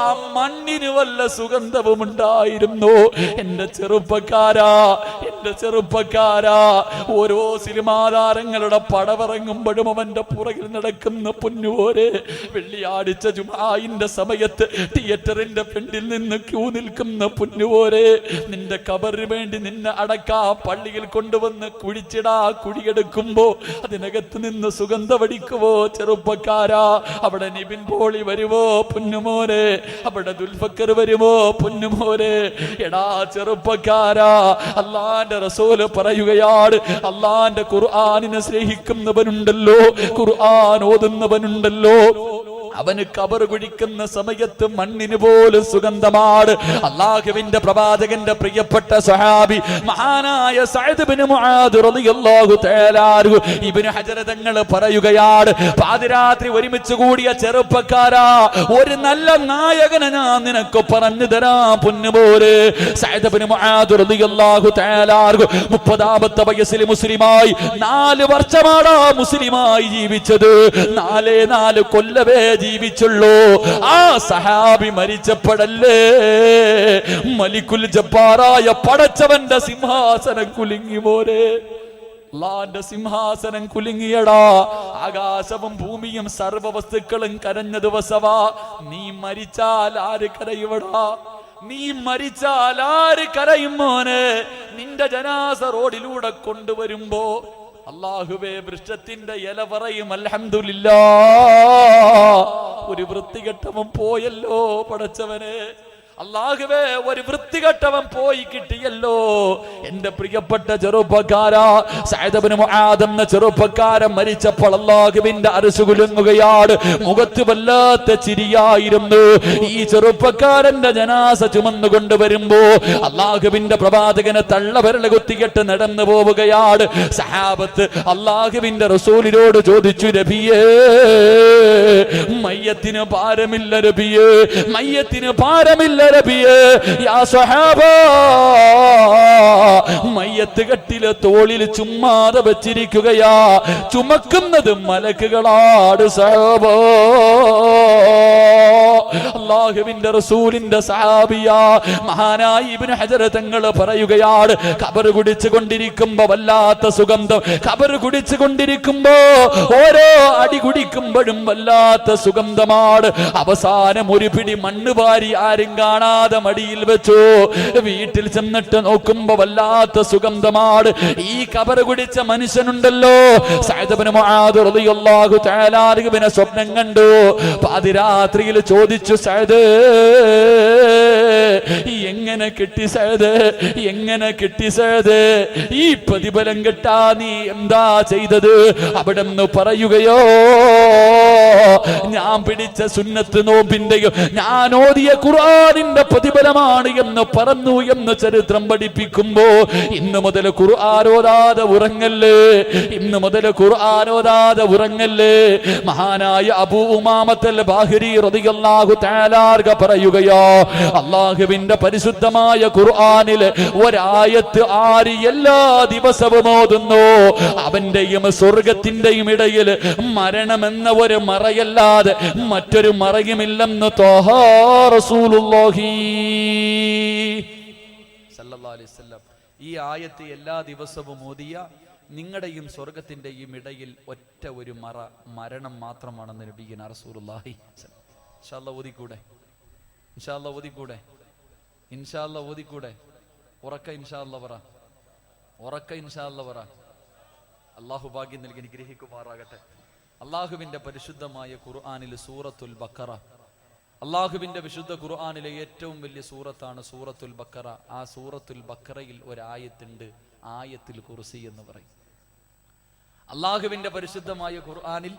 S1: ആ മണ്ണിന് വല്ല സുഗന്ധവും ഉണ്ടായിരുന്നു? എന്റെ ചെറുപ്പക്കാരാ, എന്റെ ചെറുപ്പക്കാരാ, ഓരോ സിനിമാ താരങ്ങളുടെ പടവിറങ്ങുമ്പോഴും അവന്റെ പുറകിൽ നടക്കുന്ന പൊന്നുപോലെ വെള്ളിയാഴ്ച ജുമാഇന്റെ സമയത്ത് തിയേറ്ററിന്റെ ഫ്രണ്ടിൽ നിന്ന് ക്യൂ നിൽക്കുന്ന പൊന്നുപോലെ നിന്റെ കബറിന് വേണ്ടി നിന്നെ അടക്കാ പള്ളിയിൽ കൊണ്ടുവന്ന് കുഴിച്ചിടാ കുഴിയെടുക്കുമ്പോ അതിനകത്ത് നിന്ന് സുഗന്ധവടിക്കുവോ ചെറുപ്പക്കാരാ? അവിടെ നിബിൻ പോളി വരുമോ പൊന്നുമോനെ? അവിടെ ദുൽഫക്കർ വരുമോ പൊന്നുമോനെ? എടാ ചെറുപ്പക്കാരാ, അല്ലാഹുവിന്റെ റസൂല് പറയുകയാണ്, അല്ലാഹുവിന്റെ ഖുർആനിനെ സ്നേഹിക്കുന്നവനുണ്ടല്ലോ, ഖുർആൻ ഓതുന്നവനുണ്ടല്ലോ, അവന് കബറ് കുഴിക്കുന്ന സമയത്ത് മണ്ണിന് പോലും സുഗന്ധമാണ്. അല്ലാഹുവിന്റെ പ്രവാചകന്റെ പ്രിയപ്പെട്ട സ്വഹാബി മഹാനായ സഅദ് ഇബ്നു മുആദ് റളിയല്ലാഹു തആല അൻഹു ഇബ്നു ഹജർ തങ്ങൾ പറയുകയാണ്, പാതിരാത്രി ഒരുമിച്ച് കൂടിയ ചെറുപ്പക്കാരാ, ഒരു നല്ല നായകനെ ഞാൻ നിനക്ക് പറഞ്ഞു തരാം പൊന്നുപോലെ. സഅദ് ഇബ്നു മുആദ് റളിയല്ലാഹു തആല അൻഹു 30ാമത്തെ വയസ്സിൽ മുസ്ലിമായി 4 വർഷമാണ് മുസ്ലിമായി ജീവിച്ചത്. 4 കൊല്ലവേ ജീവിച്ചുള്ളൂ. ആ സഹാബി മരിച്ചപ്പോഴല്ലേ മലിക്കുൽ ജബ്ബാറായ പടച്ചവന്റെ സിംഹാസനം കുലുങ്ങി മോരെ. അല്ലാഹുവിന്റെ സിംഹാസനം കുലുങ്ങിയടാ. ആകാശവും ഭൂമിയും സർവ്വ വസ്തുക്കളും കരഞ്ഞ ദിവസവാ. നീ മരിച്ചാൽ ആര് കരയുവടാ? നീ മരിച്ചാൽ ആര് കരയും മോനെ? നിന്റെ ജനാസ റോഡിലൂടെ കൊണ്ടുവരുമ്പോ അല്ലാഹുവേ വൃക്ഷത്തിന്റെ ഇല പറയും അൽഹംദുലില്ലാഹ്, ഒരു വൃത്തികെട്ടവൻ പോയല്ലോ പടച്ചവനെ. അല്ലാഹുവേ ഒരു വൃത്തികെട്ടവൻ പോയി കിട്ടിയല്ലോ. എന്റെ പ്രിയപ്പെട്ട ചെറുപ്പക്കാരാ, സഅദ് ഇബ്നു മുആദ് എന്ന ചെറുപ്പക്കാരൻ മരിച്ചപ്പോൾ അല്ലാഹുവിന്റെ അർശ് കുലുങ്ങുകയാണ്. മുഖത്ത് വല്ലാത്ത ചിരിയായിരുന്നു. ഈ ചെറുപ്പക്കാരന്റെ ജനാസ ചുമന്നുകൊണ്ട് വരുമ്പോ അല്ലാഹുവിന്റെ പ്രവാചകനെ തള്ളവിരൽ കുത്തിക്കെട്ട് നടന്നു പോവുകയാണ്. സഹാബത്ത് അല്ലാഹുവിന്റെ റസൂലിനോട് ചോദിച്ചു, നബിയേ മയ്യത്തിന് ഭാരമില്ല നബിയേ, മയ്യത്തിന് ഭാരമില്ല നബിയേ. യാ സ്വഹാബാ, മയ്യത്ത് കെട്ടിലെ തോളിൽ ചുമ്മാതെ വെച്ചിരിക്കുകയാ, ചുമക്കുന്നത് മലക്കുകളാണ് സഹാബാ. അല്ലാഹുവിന്റെ റസൂലിന്റെ സഹാബിയാ മഹാനായ ഇബ്നു ഹജർ തങ്ങൾ പറയുകയാണ്, ഖബർ കുടിച്ചു കൊണ്ടിരിക്കുമ്പോ വല്ലാത്ത സുഗന്ധം, ഖബർ കുടിച്ചു കൊണ്ടിരിക്കുമ്പോ ഓരോ അടി കുടിക്കുമ്പോഴും വല്ലാത്ത സുഗന്ധമാണ്. അവസാനം ഒരു പിടി മണ്ണ് വാരി ആരും കാണാതെ മടിയിൽ വെച്ചു. വീട്ടിൽ ചെന്നിട്ട് നോക്കുമ്പോ വല്ലാത്ത സുഗന്ധമാണ്. ഈ ഖബർ കുടിച്ച മനുഷ്യനുണ്ടല്ലോ, സഅദ് ഇബ്നു മുആദ് റളിയല്ലാഹു തആല അൻഹുവിനെ സ്വപ്നം കണ്ടു. പാതിരാത്രിയിൽ ചോദിച്ചു, സഅദ് എങ്ങനെ കിട്ടി സഅദ്, എങ്ങനെ കിട്ടി സഅദ്? ഈ പ്രതിഫലം കിട്ടാ നീ എന്താ ചെയ്തത്? അവിടെന്ന് പറയുകയോ, ഞാൻ പിടിച്ച സുന്നത്ത് നോമ്പിന്റെയും ഞാൻ ഓതിയ ഖുർആനിന്റെ പ്രതിഫലമാണ് എന്ന് പറഞ്ഞു എന്ന് ചരിത്രം പഠിപ്പിക്കുമ്പോ, ഇന്ന് മുതൽ ഖുർആൻ ഓതാതെ ഉറങ്ങല്ലേ, ഇന്ന് മുതൽ ഖുർആൻ ഓതാതെ ഉറങ്ങല്ലേ. മഹാനായ അബൂ ഉമാമത്തുൽ ബാഹിരി റളിയല്ലാഹു തആല പറയുകയോ, അല്ലാഹുവിന്റെ പരിശുദ്ധമായ ഖുർആനിൽ ഒരായത്ത് ആര് എല്ലാ ദിവസവും ഓതുന്നു, അവന്റെയും സ്വർഗത്തിന്റെയും ഇടയിൽ മരണമെന്ന ഒരു മറയല്ലാതെ മറ്റൊരു മറയുമില്ലെന്ന് ത്വാഹ റസൂലുള്ളാഹി സല്ലല്ലാഹു അലൈഹി വസല്ലം. ഈ ആയത്ത് എല്ലാ ദിവസവും ഓതിയ നിങ്ങളുടെയും സ്വർഗത്തിന്റെയും ഇടയിൽ ഒറ്റ ഒരു മരണം മാത്രമാണെന്ന് നബിയുനാ റസൂലുള്ളാഹി. ഇൻഷാ അല്ലാഹ് ഓതിക്കൂടെ? ഇൻഷാ അല്ലാഹ് ഓതിക്കൂടെ? ഇൻഷാ അല്ലാഹ് ഓതിക്കൂടെ? ഉറക്ക ഇൻഷാ അല്ലാഹ് പറ, ഉറക്ക ഇൻഷാ അല്ലാഹ് പറ. അല്ലാഹു ഭാഗ്യം നൽകി അനുഗ്രഹിക്കുമാറാകട്ടെ. അല്ലാഹുവിന്റെ പരിശുദ്ധമായ ഖുർആനിൽ സൂറത്തുൽ ബഖറ, അല്ലാഹുവിന്റെ വിശുദ്ധ ഖുർആനിലെ ഏറ്റവും വലിയ സൂറത്താണ് സൂറത്തുൽ ബഖറ. ആ സൂറത്തുൽ ബഖറയിൽ ഒരായത്തുണ്ട്, ആയത്തുൽ കുർസി എന്ന് പറയും. അല്ലാഹുവിന്റെ പരിശുദ്ധമായ ഖുർആനിൽ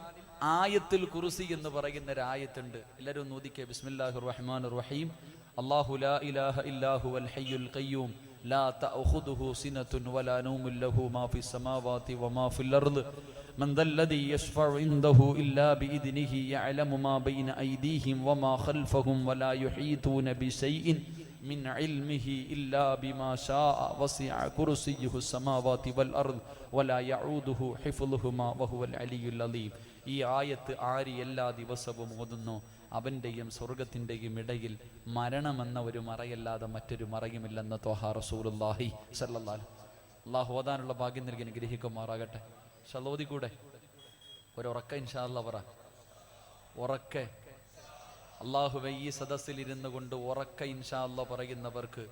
S1: ആയത്തുൽ കുർസി എന്ന് പറയുന്ന ഒരു ആയത്തുണ്ട്. എല്ലാവരും നോദിക്കേ. ബിസ്മില്ലാഹിർ റഹ്മാനിർ റഹീം. അല്ലാഹു ലാ ഇലാഹ ഇല്ലാ ഹുവൽ ഹയ്യുൽ ഖയ്യൂം ലാ തഅഖുദുഹു സിനത്തുൻ വലാ നൗമുൻ ലഹു മാ ഫിസ് സമാവാതി വമാ ഫിൽ അർദ് من ذا الذي يشفع عنده إلا بإذنه يعلم ما بين أيديهم وما خلفهم ولا يحيطون بشيء من علمه إلا بما شاء وسع كرسيه السماوات والأرض ولا يعوده حفظهما وهو العلي العظيم. ഈ ആയത്ത് ആര് എല്ലാ ദിവസവും ഓതുന്നു അവന്റെയും സ്വർഗത്തിന്റെയും ഇടയിൽ മരണമെന്ന ഒരു മറയല്ലാതെ മറ്റൊരു മറയുമില്ലെന്ന് ത്വാഹ റസൂലുള്ളാഹി സ്വല്ലല്ലാഹു അലൈഹി വസല്ലം. അല്ലാഹു ഓതാനുള്ള ഭാഗ്യം നൽകി അനുഗ്രഹിക്കുമാറാകട്ടെ. ഷലോദി കൂടെ ഒരുറക്ക ഇൻഷാ അല്ലാഹ് പറ, ഉറക്കെ. അല്ലാഹുവേ ഈ സദസ്സിൽ ഇരുന്നു കൊണ്ട് ഉറക്ക ഇൻഷാ അല്ലാഹ് പറയുന്നവർക്ക്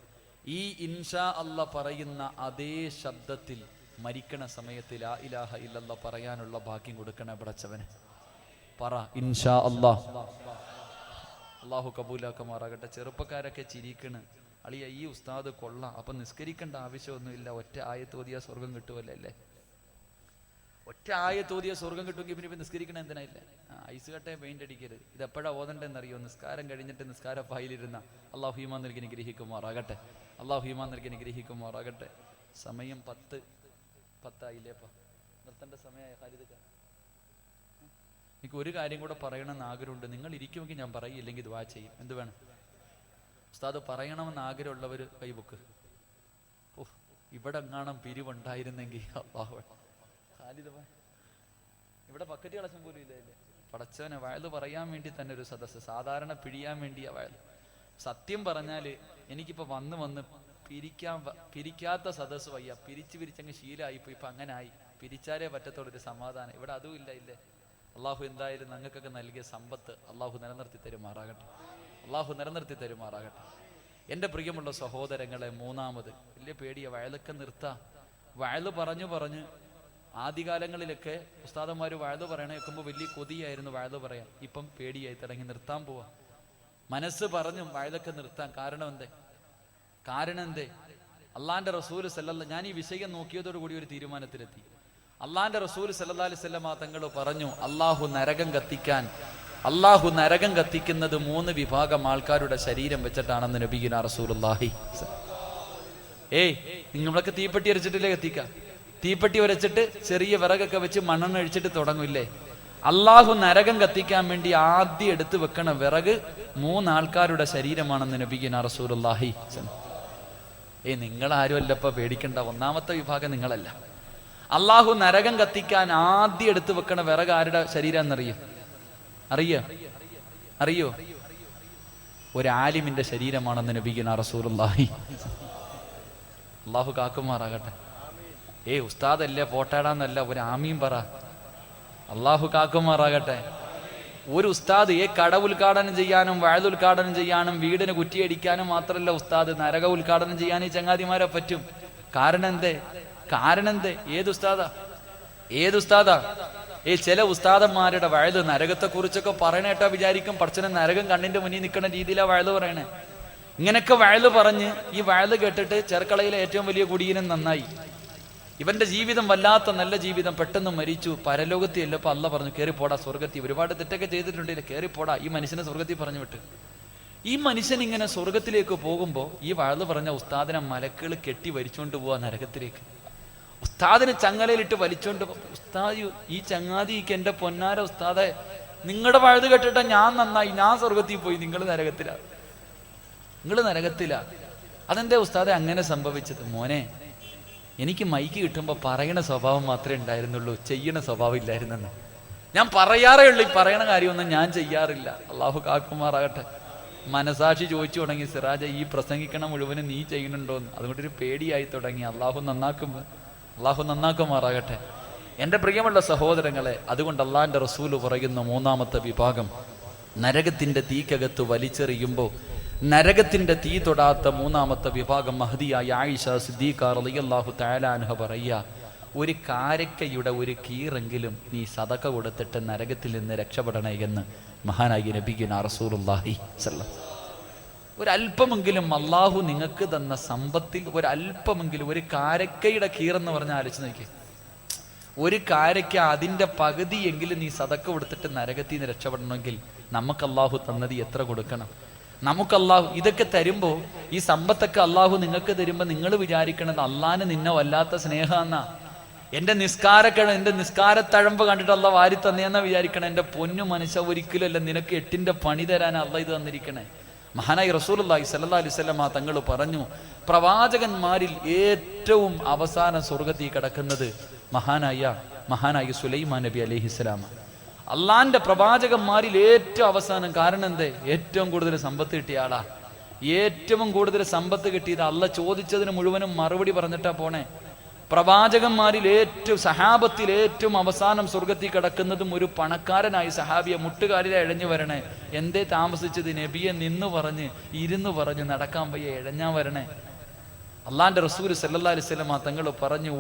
S1: ഈ ഇൻഷാ അല്ലാഹ് പറയുന്ന അതേ ശബ്ദത്തിൽ മരിക്കണ സമയത്ത് ലാ ഇലാഹ ഇല്ലല്ലാഹ് പറയാനുള്ള ഭാഗ്യം കൊടുക്കണേ പടച്ചവനെ. പറ ഇൻഷാ അല്ലാഹ്. അല്ലാഹു കബൂലാക്കുമാറാകട്ടെ. ചെറുപ്പക്കാരൊക്കെ ചിരിക്കണ്, അളിയ ഈ ഉസ്താദ് കൊള്ളാം, അപ്പൊ നിസ്കരിക്കേണ്ട ആവശ്യമൊന്നുമില്ല, ഒറ്റ ആയത്ത് ഓതിയ സ്വർഗം കിട്ടുമല്ലേ അല്ലേ? ഒറ്റ ആയത്ത് ഓതിയ സ്വർഗം കിട്ടുമെങ്കിൽ പിന്നെ നിസ്കരിക്കണ എന്തിനായില്ല? ഐസ് കട്ടയെ പെയിന്റ് അടിക്കരുത്. ഇത് എപ്പോഴാണ് ഓതണ്ടെന്നറിയോ? നിസ്കാരം കഴിഞ്ഞിട്ട് നിസ്കാര ഫായിലിരുന്ന. അല്ലാഹു ഈമാൻ നൽകി അനുഗ്രഹിക്കുമാറാകട്ടെ. അല്ലാഹു ഈമാൻ നൽകി അനുഗ്രഹിക്കുമാറാകട്ടെ. സമയം 10 ആയില്ലേപ്പാ, നിർത്തേണ്ട സമയമായ ഖാലിദ്. എനിക്ക് ഒരു കാര്യം കൂടെ പറയണമെന്ന് ആഗ്രഹമുണ്ട്. നിങ്ങൾ ഇരിക്കുമെങ്കിൽ ഞാൻ പറയില്ലെങ്കിൽ ദുആ ചെയ്യും. എന്ത് വേണം ഉസ്താദ്? പറയണമെന്ന് ആഗ്രഹമുള്ളവർ കൈബുക്ക്. ഇവിടെ എങ്ങാണം പിരിവുണ്ടായിരുന്നെങ്കിൽ അല്ലാഹു. ഇവിടെ ബക്കറ്റ് കളശം പോലും ഇല്ലേ? പടച്ചവനെ, വയല് പറയാൻ വേണ്ടി തന്നെ ഒരു സദസ്സ്, സാധാരണ പിഴിയാൻ വേണ്ടിയ വയൽ. സത്യം പറഞ്ഞാല് എനിക്കിപ്പോ വന്ന് പിരിക്കാത്ത സദസ്സ് വയ്യ. പിരിച്ചങ്ങ് ശീലമായിപ്പോ. ഇപ്പൊ അങ്ങനെ ആയി, പിരിച്ചാലേ പറ്റത്തുള്ളൊരു സമാധാനം. ഇവിടെ അതും ഇല്ല. അള്ളാഹു എന്തായാലും ഞങ്ങൾക്കൊക്കെ നൽകിയ സമ്പത്ത് അള്ളാഹു നിലനിർത്തി തരുമാറാകട്ടെ. അള്ളാഹു നിലനിർത്തി തരുമാറാകട്ടെ. എൻ്റെ പ്രിയമുള്ള സഹോദരങ്ങളെ, മൂന്നാമത് വലിയ പേടിയ വയലൊക്കെ നിർത്താം. വയല് പറഞ്ഞ് ആദ്യകാലങ്ങളിലൊക്കെ ഉസ്താദന്മാർ വയല് പറയണ കേൾക്കുമ്പോൾ വലിയ കൊതിയായിരുന്നു വയല് പറയാൻ. ഇപ്പം പേടിയായി തുടങ്ങി, നിർത്താൻ പോവാ. മനസ്സ് പറഞ്ഞും വയലൊക്കെ നിർത്താൻ. കാരണം എന്തേ? അള്ളാന്റെ റസൂൽ സല്ലല്ലാഹു, ഞാൻ ഈ വിഷയം നോക്കിയതോടുകൂടി ഒരു തീരുമാനത്തിലെത്തി. അള്ളാന്റെ റസൂൽ സല്ലല്ലാഹു അലൈഹി വസല്ലം തങ്ങൾ പറഞ്ഞു, അള്ളാഹു നരകം കത്തിക്കുന്നത് 3 വിഭാഗം ആൾക്കാരുടെ ശരീരം വെച്ചിട്ടാണെന്ന് നബിയുനാ റസൂലുള്ളാഹി. നിങ്ങളൊക്കെ തീപ്പെട്ടി അരച്ചിട്ടില്ലേ കത്തിക്ക? തീപ്പെട്ടി ഉരച്ചിട്ട് ചെറിയ വിറകൊക്കെ വെച്ച് മണ്ണെണ്ണ ഒഴിച്ചിട്ട് തുടങ്ങില്ലേ? അള്ളാഹു നരകം കത്തിക്കാൻ വേണ്ടി ആദ്യം എടുത്തു വെക്കണ വിറക് 3 ആൾക്കാരുടെ ശരീരമാണെന്ന് നബിയുനാ റസൂലുള്ളാഹി. നിങ്ങളാരും അല്ലപ്പ പേടിക്കണ്ട, ഒന്നാമത്തെ വിഭാഗം നിങ്ങളല്ല. അള്ളാഹു നരകം കത്തിക്കാൻ ആദ്യം എടുത്തു വെക്കണ വിറക് ആരുടെ ശരീരം അറിയോ? ഒരു ആലിമിന്റെ ശരീരമാണെന്ന് നബിയുനാ റസൂലുള്ളാഹി. അള്ളാഹു കാക്കുമാറാകട്ടെ. ഉസ്താദല്ലേ പോട്ടാടാന്നല്ല, ഒരു ആമീൻ പറ. അള്ളാഹു കാക്കുമാറാകട്ടെ. ഒരു ഉസ്താദ് കട ഉദ്ഘാടനം ചെയ്യാനും വയൽ ഉദ്ഘാടനം ചെയ്യാനും വീടിന് കുറ്റിയടിക്കാനും മാത്രമല്ല ഉസ്താദ്, നരക ഉദ്ഘാടനം ചെയ്യാൻ ഈ ചങ്ങാതിമാരെ പറ്റും. കാരണം എന്തേ? ഏത് ഉസ്താദാ? ചില ഉസ്താദന്മാരുടെ വയല് നരകത്തെ കുറിച്ചൊക്കെ പറയണേട്ടാ വിചാരിക്കും പടച്ചനെ നരകം കണ്ണിന്റെ മുന്നിൽ നിൽക്കുന്ന രീതിയിലാ വയല് പറയണേ. ഇങ്ങനൊക്കെ വയല് പറഞ്ഞ് ഈ വയല് കേട്ടിട്ട് ചെർക്കളയിലെ ഏറ്റവും വലിയ കുടിയനും നന്നായി. ഇവന്റെ ജീവിതം വല്ലാത്ത നല്ല ജീവിതം, പെട്ടെന്ന് മരിച്ചു. പരലോകത്തി അല്ലപ്പോ അല്ല പറഞ്ഞു കയറിപ്പോടാ സ്വർഗത്തി. ഒരുപാട് തെറ്റൊക്കെ ചെയ്തിട്ടുണ്ടെങ്കിൽ കയറിപ്പോടാ. ഈ മനുഷ്യനെ സ്വർഗത്തിൽ പറഞ്ഞു വിട്ട്. ഈ മനുഷ്യൻ ഇങ്ങനെ സ്വർഗത്തിലേക്ക് പോകുമ്പോ ഈ വയല് പറഞ്ഞ ഉസ്താദിനെ മലക്കുകൾ കെട്ടി വലിച്ചോണ്ട് പോവാ നരകത്തിലേക്ക്. ഉസ്താദിനെ ചങ്ങലയിലിട്ട് വലിച്ചോണ്ട്. ഉസ്താദ്, ഈ ചങ്ങാതിക്ക് എന്റെ പൊന്നാര ഉസ്താദെ, നിങ്ങളുടെ വഴുത് കേട്ടിട്ട് ഞാൻ നന്നായി, ഞാൻ സ്വർഗത്തിൽ പോയി, നിങ്ങൾ നരകത്തിലാ. അതെന്താ ഉസ്താദെ അങ്ങനെ സംഭവിച്ചത്? മോനെ, എനിക്ക് മൈക്ക് കിട്ടുമ്പോൾ പറയണ സ്വഭാവം മാത്രമേ ഉണ്ടായിരുന്നുള്ളൂ, ചെയ്യണ സ്വഭാവം ഇല്ലായിരുന്നെന്ന്. ഞാൻ പറയാറേ ഉള്ളൂ, ഈ പറയണ കാര്യമൊന്നും ഞാൻ ചെയ്യാറില്ല. അള്ളാഹു കാക്കുമാറാകട്ടെ. മനസാക്ഷി ചോദിച്ചു തുടങ്ങി, സിറാജ ഈ പ്രസംഗിക്കണ മുഴുവനും നീ ചെയ്യുന്നുണ്ടോന്ന്. അതുകൊണ്ടൊരു പേടിയായി തുടങ്ങി. അള്ളാഹു നന്നാക്കുമാറാകട്ടെ. എൻ്റെ പ്രിയമുള്ള സഹോദരങ്ങളെ, അതുകൊണ്ട് അള്ളാഹിന്റെ റസൂല് പറയുന്ന മൂന്നാമത്തെ വിഭാഗം, നരകത്തിന്റെ തീക്കകത്ത് വലിച്ചെറിയുമ്പോൾ നരകത്തിന്റെ തീ തൊടാത്ത മൂന്നാമത്തെ വിഭാഗം മഹദിയായ ആയിഷ സിദ്ദീഖ റളിയല്ലാഹു തആല അൻഹ പറയുക, ഒരു കാരക്കയുടെ ഒരു കീറെങ്കിലും നീ സദഖ കൊടുത്തിട്ട് നരകത്തിൽ നിന്ന് രക്ഷപ്പെടണേ എന്ന് മഹാനായ നബിയുനാ റസൂലുള്ളാഹി സ്വല്ലല്ലാഹു. ഒരല്പമെങ്കിലും അള്ളാഹു നിങ്ങൾക്ക് തന്ന സമ്പത്തിൽ ഒരല്പമെങ്കിലും, ഒരു കാരക്കയുടെ കീറെന്ന് പറഞ്ഞാൽ ആലോചിച്ച് നോക്കി. ഒരു കാരക്ക അതിൻ്റെ പകുതിയെങ്കിലും നീ സദഖ കൊടുത്തിട്ട് നരകത്തിൽ നിന്ന് രക്ഷപ്പെടണമെങ്കിൽ നമുക്ക് അള്ളാഹു തന്നത് എത്ര കൊടുക്കണം? നമുക്ക് അള്ളാഹു ഇതൊക്കെ തരുമ്പോൾ, ഈ സമ്പത്തൊക്കെ അള്ളാഹു നിങ്ങൾക്ക് തരുമ്പോൾ നിങ്ങൾ വിചാരിക്കണത് അള്ളാഹിന് നിന്നെ വല്ലാത്ത സ്നേഹമെന്നാ. എൻ്റെ നിസ്കാരത്തഴമ്പ് കണ്ടിട്ട് അള്ളാഹ് വാരി തന്നെയെന്നാ വിചാരിക്കണേ. എൻ്റെ പൊന്നു മനുഷ്യ, ഒരിക്കലുമല്ല, നിനക്ക് 8ന്റെ പണി തരാൻ അള്ളാഹ് ഇത് തന്നിരിക്കണേ. മഹാനായി റസൂലുള്ളാഹി സ്വല്ലല്ലാഹു അലൈഹി വസല്ലം തങ്ങൾ പറഞ്ഞു, പ്രവാചകന്മാരിൽ ഏറ്റവും അവസാനം സ്വർഗത്തിൽ കിടക്കുന്നത് മഹാനായ സുലൈമാൻ നബി അലൈഹിസ്സലാം. അള്ളാന്റെ പ്രവാചകന്മാരിൽ ഏറ്റവും അവസാനം. കാരണം എന്തേ? ഏറ്റവും കൂടുതൽ സമ്പത്ത് കിട്ടിയ ആളാ. ഏറ്റവും കൂടുതൽ സമ്പത്ത് കിട്ടിയത് അള്ള ചോദിച്ചതിന് മുഴുവനും മറുപടി പറഞ്ഞിട്ടാ പോണേ. പ്രവാചകന്മാരിൽ സഹാബത്തിൽ ഏറ്റവും അവസാനം സ്വർഗത്തിൽ കിടക്കുന്നതും ഒരു പണക്കാരനായി സഹാബിയെ മുട്ടുകാലിലെ ഇഴഞ്ഞു വരണേ. എന്തേ താമസിച്ചത്? നബിയെ ഇരുന്ന് പറഞ്ഞ് നടക്കാൻ വയ്യ, ഇഴഞ്ഞാ വരണേ. അള്ളാന്റെ റസൂൽ സല്ലല്ലാഹു അലൈഹി വസല്ലം തങ്ങൾ പറഞ്ഞു,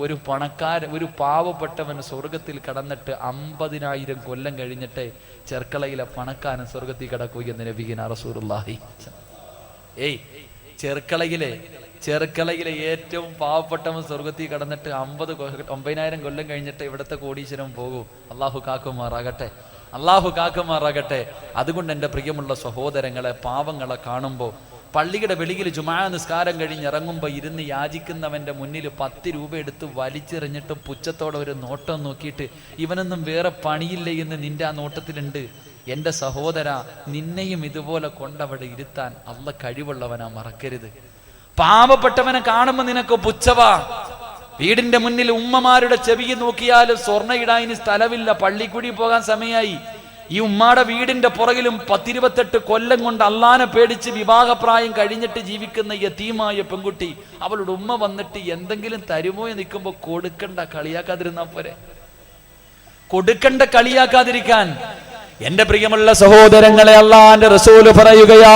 S1: ഒരു പാവപ്പെട്ടവൻ സ്വർഗത്തിൽ കടന്നിട്ട് 50,000 കൊല്ലം കഴിഞ്ഞിട്ട് ചെർക്കളയിലെ പണക്കാരൻ സ്വർഗത്തിൽ കിടക്കുകയെന്ന് നബിയുനാ റസൂലുള്ളാഹി. ചെർക്കളയിലെ ഏറ്റവും പാവപ്പെട്ടവൻ സ്വർഗത്തിൽ കടന്നിട്ട് 50,000 കൊല്ലം കഴിഞ്ഞിട്ട് ഇവിടുത്തെ കോടീശ്വരം പോകൂ. അള്ളാഹു കാക്കുമാറാകട്ടെ. അതുകൊണ്ട് എൻ്റെ പ്രിയമുള്ള സഹോദരങ്ങളെ, പാവങ്ങളെ കാണുമ്പോൾ പള്ളിയുടെ വെളിയിൽ ജുമാ നിസ്കാരം കഴിഞ്ഞിറങ്ങുമ്പോൾ ഇരുന്ന് യാചിക്കുന്നവന്റെ മുന്നിൽ 10 രൂപ എടുത്ത് വലിച്ചെറിഞ്ഞിട്ട് പുച്ഛത്തോടെ ഒരു നോട്ടം നോക്കിയിട്ട് ഇവനൊന്നും വേറെ പണിയില്ലേ എന്ന് നിന്റെ ആ നോട്ടത്തിലുണ്ട്. എൻ്റെ സഹോദര, നിന്നെയും ഇതുപോലെ കൊണ്ടവിടെ ഇരുത്താൻ അള്ള കഴിവുള്ളവനാ, മറക്കരുത്. പാവപ്പെട്ടവനെ കാണുമ്പോൾ നിനക്ക് പുച്ഛവാ. വീടിന്റെ മുന്നിൽ ഉമ്മമാരുടെ ചെവി നോക്കിയാലും സ്വർണ്ണ ഇടാൻ സ്ഥലമില്ല, പള്ളിക്കൂടി പോകാൻ സമയമായി. ഈ ഉമ്മാടെ വീടിന്റെ പുറകിലും 10-28 കൊല്ലം കൊണ്ട് അള്ളാനെ പേടിച്ച് വിവാഹപ്രായം കഴിഞ്ഞിട്ട് ജീവിക്കുന്ന യതീമായ പെൺകുട്ടി, അവളുടെ ഉമ്മ വന്നിട്ട് എന്തെങ്കിലും തരുമോ എന്ന് നിൽക്കുമ്പോ കളിയാക്കാതിരിക്കാൻ. എന്റെ പ്രിയമുള്ള സഹോദരങ്ങളെ, അള്ളാന്റെ റസൂല് പറയുകയാ,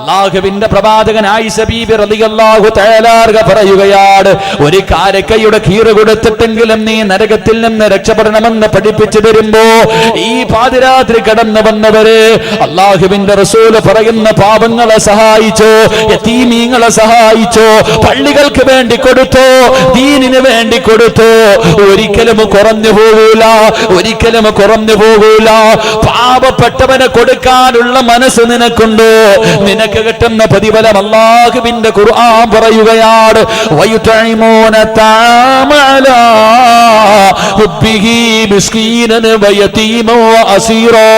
S1: അള്ളാഹുവിന്റെ പ്രവാചകൻ ആയിഷ ബീബി റളിയല്ലാഹു തആല പറയുകയാണ്, ഒരു കാരക്കയുടെ കീറ് കൊടുത്തിട്ടെങ്കിലും നീ നരകത്തിൽ നിന്ന് രക്ഷപ്പെടണമെന്ന് പഠിപ്പിച്ചു തരുമ്പോ ഈ പാതിരാത്രി കടന്നു വന്നവര് അള്ളാഹുവിന്റെ റസൂൽ പറയുന്ന പാപങ്ങളെ സഹായിച്ചോ, യതീമീങ്ങളെ സഹായിച്ചോ, പള്ളികൾക്ക് വേണ്ടി കൊടുത്തോ, ദീനിന് വേണ്ടി കൊടുത്തോ, ഒരിക്കലും കുറഞ്ഞു പോകൂല, ഒരിക്കലും കുറഞ്ഞു പോകൂല. പാവപ്പെട്ടവനെ കൊടുക്കാനുള്ള മനസ്സ് നിനക്കുണ്ടോ? നിനക്ക് കിട്ടുന്ന പ്രതിഫലം അല്ലാഹുവിന്റെ ഖുർആൻ പറയുകയാണ്, വയുതഇമൂന തഅമലാ ഹുബ്ബിഹി മിസ്കീനൻ വയതീമൻ വഅസീറാ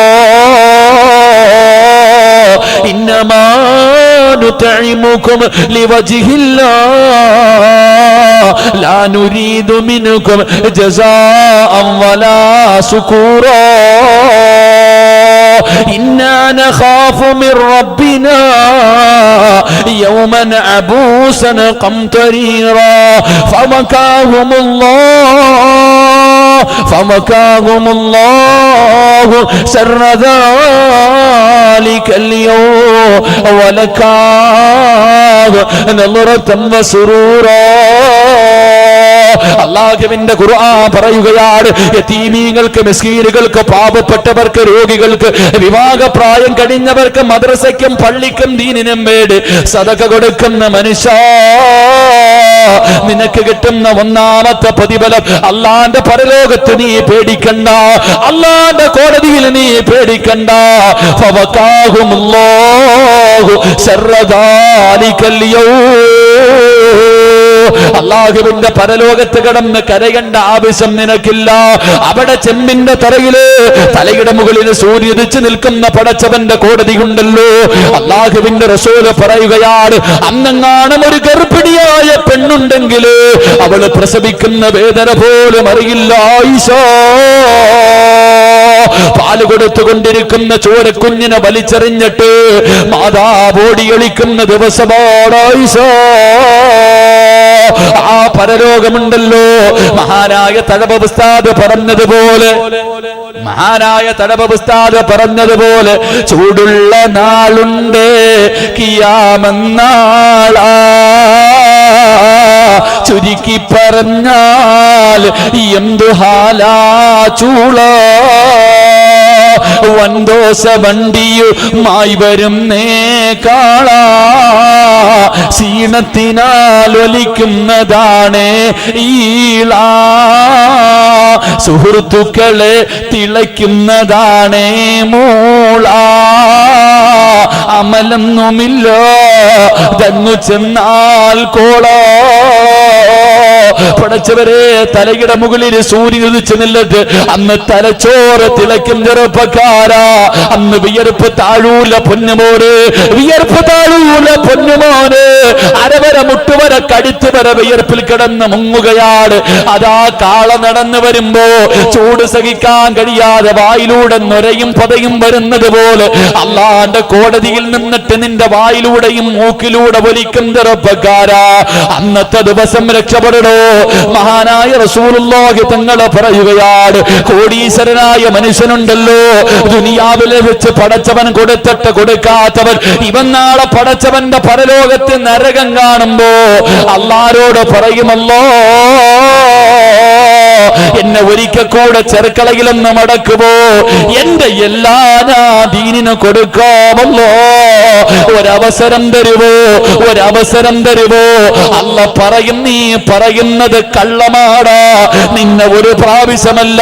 S1: ഇന്നമാ നുതഇമുകും ലിവജ്ഹില്ലാഹ് ലാ നുരീദു മിൻകും ജസാഅൻ വലാ ശുകൂറാ إنا نخاف من ربنا يوما عبوسا قمطريرا فمكاهم الله شر ذلك اليوم ولكاه نظرة وسرورا. അല്ലാഹുവിന്റെ ഖുർആൻ പറയുകയാണ്, യതീമീങ്ങൾക്ക്, മിസ്കീനുകൾക്ക്, പാവപ്പെട്ടവർക്ക്, രോഗികൾക്ക്, വിവാഹപ്രായം കഴിഞ്ഞവർക്ക്, മദ്രസയ്ക്കും പള്ളിക്കും ദീനിനും വേണ്ടി സദഖ കൊടുക്കുന്ന മനുഷ്യ, നിനക്ക് കിട്ടുന്ന ഒന്നാമത്തെ പ്രതിഫലം അല്ലാഹുവിന്റെ പരലോകത്ത് നീ പേടിക്കണ്ട, അല്ലാഹുവിന്റെ കോടതിയിൽ നീ പേടിക്കണ്ട. ഫവകാഹുമുല്ലാഹു ശർറ ദാലികൽ യൗം. അല്ലാഹുവിന്റെ പരലോകത്ത് കിടന്ന് കരയേണ്ട ആവശ്യം നിനക്കില്ല. അവിടെ ചെമ്മിന്റെ തറയില് തലയുടെ മുകളിൽ സൂര്യദിച്ച് നിൽക്കുന്ന പടച്ചവന്റെ കോടതിയുണ്ടല്ലോ. അല്ലാഹുവിന്റെ റസൂൽ പറയുകയാണ്, അന്നെങ്ങാനും ഒരു ഗർഭിണിയായ പെണ്ണുണ്ടെങ്കിൽ അവള് പ്രസവിക്കുന്ന വേദന പോലും അറിയില്ല. ആയിഷാ, പാല് കൊടുത്തുകൊണ്ടിരിക്കുന്ന ചോരക്കുഞ്ഞിനെ വലിച്ചെറിഞ്ഞിട്ട് മാതാവോടിയൊളിക്കുന്ന ദിവസമാണ് ആയിഷാ. ആ പരലോകമുണ്ടല്ലോ. മഹാനായ തഴവ ഉസ്താദ് പറഞ്ഞതുപോലെ ചൂടുള്ള നാളുണ്ട് കിയാമന്നാളാ, ചുരുക്കി പറഞ്ഞാൽ എന്തു ഹാലാ ചൂള, വൻദോശ വണ്ടിയുമായി വരുന്നേ കാളാ, ക്ഷീണത്തിനാൽ ഒലിക്കുന്നതാണ് ഈളാ, സുഹൃത്തുക്കളെ തിളയ്ക്കുന്നതാണ് മൂളാ, അമലൊന്നുമില്ല തന്നു ചെന്നാൽ കോളോ. പടച്ചവരെ, തലയുടെ മുകളിൽ സൂര്യൻ ഉദിച്ചു നിന്നിട്ട് അന്ന് തലച്ചോറ് തിളയ്ക്കും ചെറുപ്പക്കാരാ. അന്ന് വിയർപ്പ് താഴൂല പൊന്നുമോന്, വിയർപ്പ് താഴൂല പൊന്നുമോന്. അരവര മുട്ടുവര കടുത്ത് വര വിയർപ്പിൽ കിടന്ന് മുങ്ങുകയാണ്. അതാ കാള നടന്നു വരുമ്പോ ചൂട് സഹിക്കാൻ കഴിയാതെ വായിലൂടെ നൊരയും പതയും വരുന്നത് പോലെ അള്ളാന്റെ കോടതിയിൽ നിന്നിട്ട് നിന്റെ വായിലൂടെയും മൂക്കിലൂടെ വലിക്കും ചെറുപ്പക്കാരാ. അന്നത്തെ ദിവസം രക്ഷപ്പെടണോ? മഹാനായ റസൂലുള്ളാഹി തങ്ങളെ പറയുകയാണ്, കോടീശ്വരനായ മനുഷ്യനുണ്ടല്ലോ, ദുനിയാവിലെ വെച്ച് പടച്ചവൻ കൊടുത്തിട്ട് കൊടുക്കാത്തവൻ, ഇവൻ നാളെ പടച്ചവന്റെ പരലോകത്ത് നരകം കാണുമ്പോ അല്ലാഹുവോട് പറയുമല്ലോ, എന്നെ ഒരിക്കൽ കൂടെ ചെറുക്കളയിലെന്ന് മടക്കുമോ, എന്റെ എല്ലാ ദീനിന് കൊടുക്കാമല്ലോ, ഒരവസരം തരുവോ. അല്ല പറയും, നീ പറയുന്നത് കള്ളമാടാ. നിന്നെ ഒരു പ്രാവശ്യമല്ല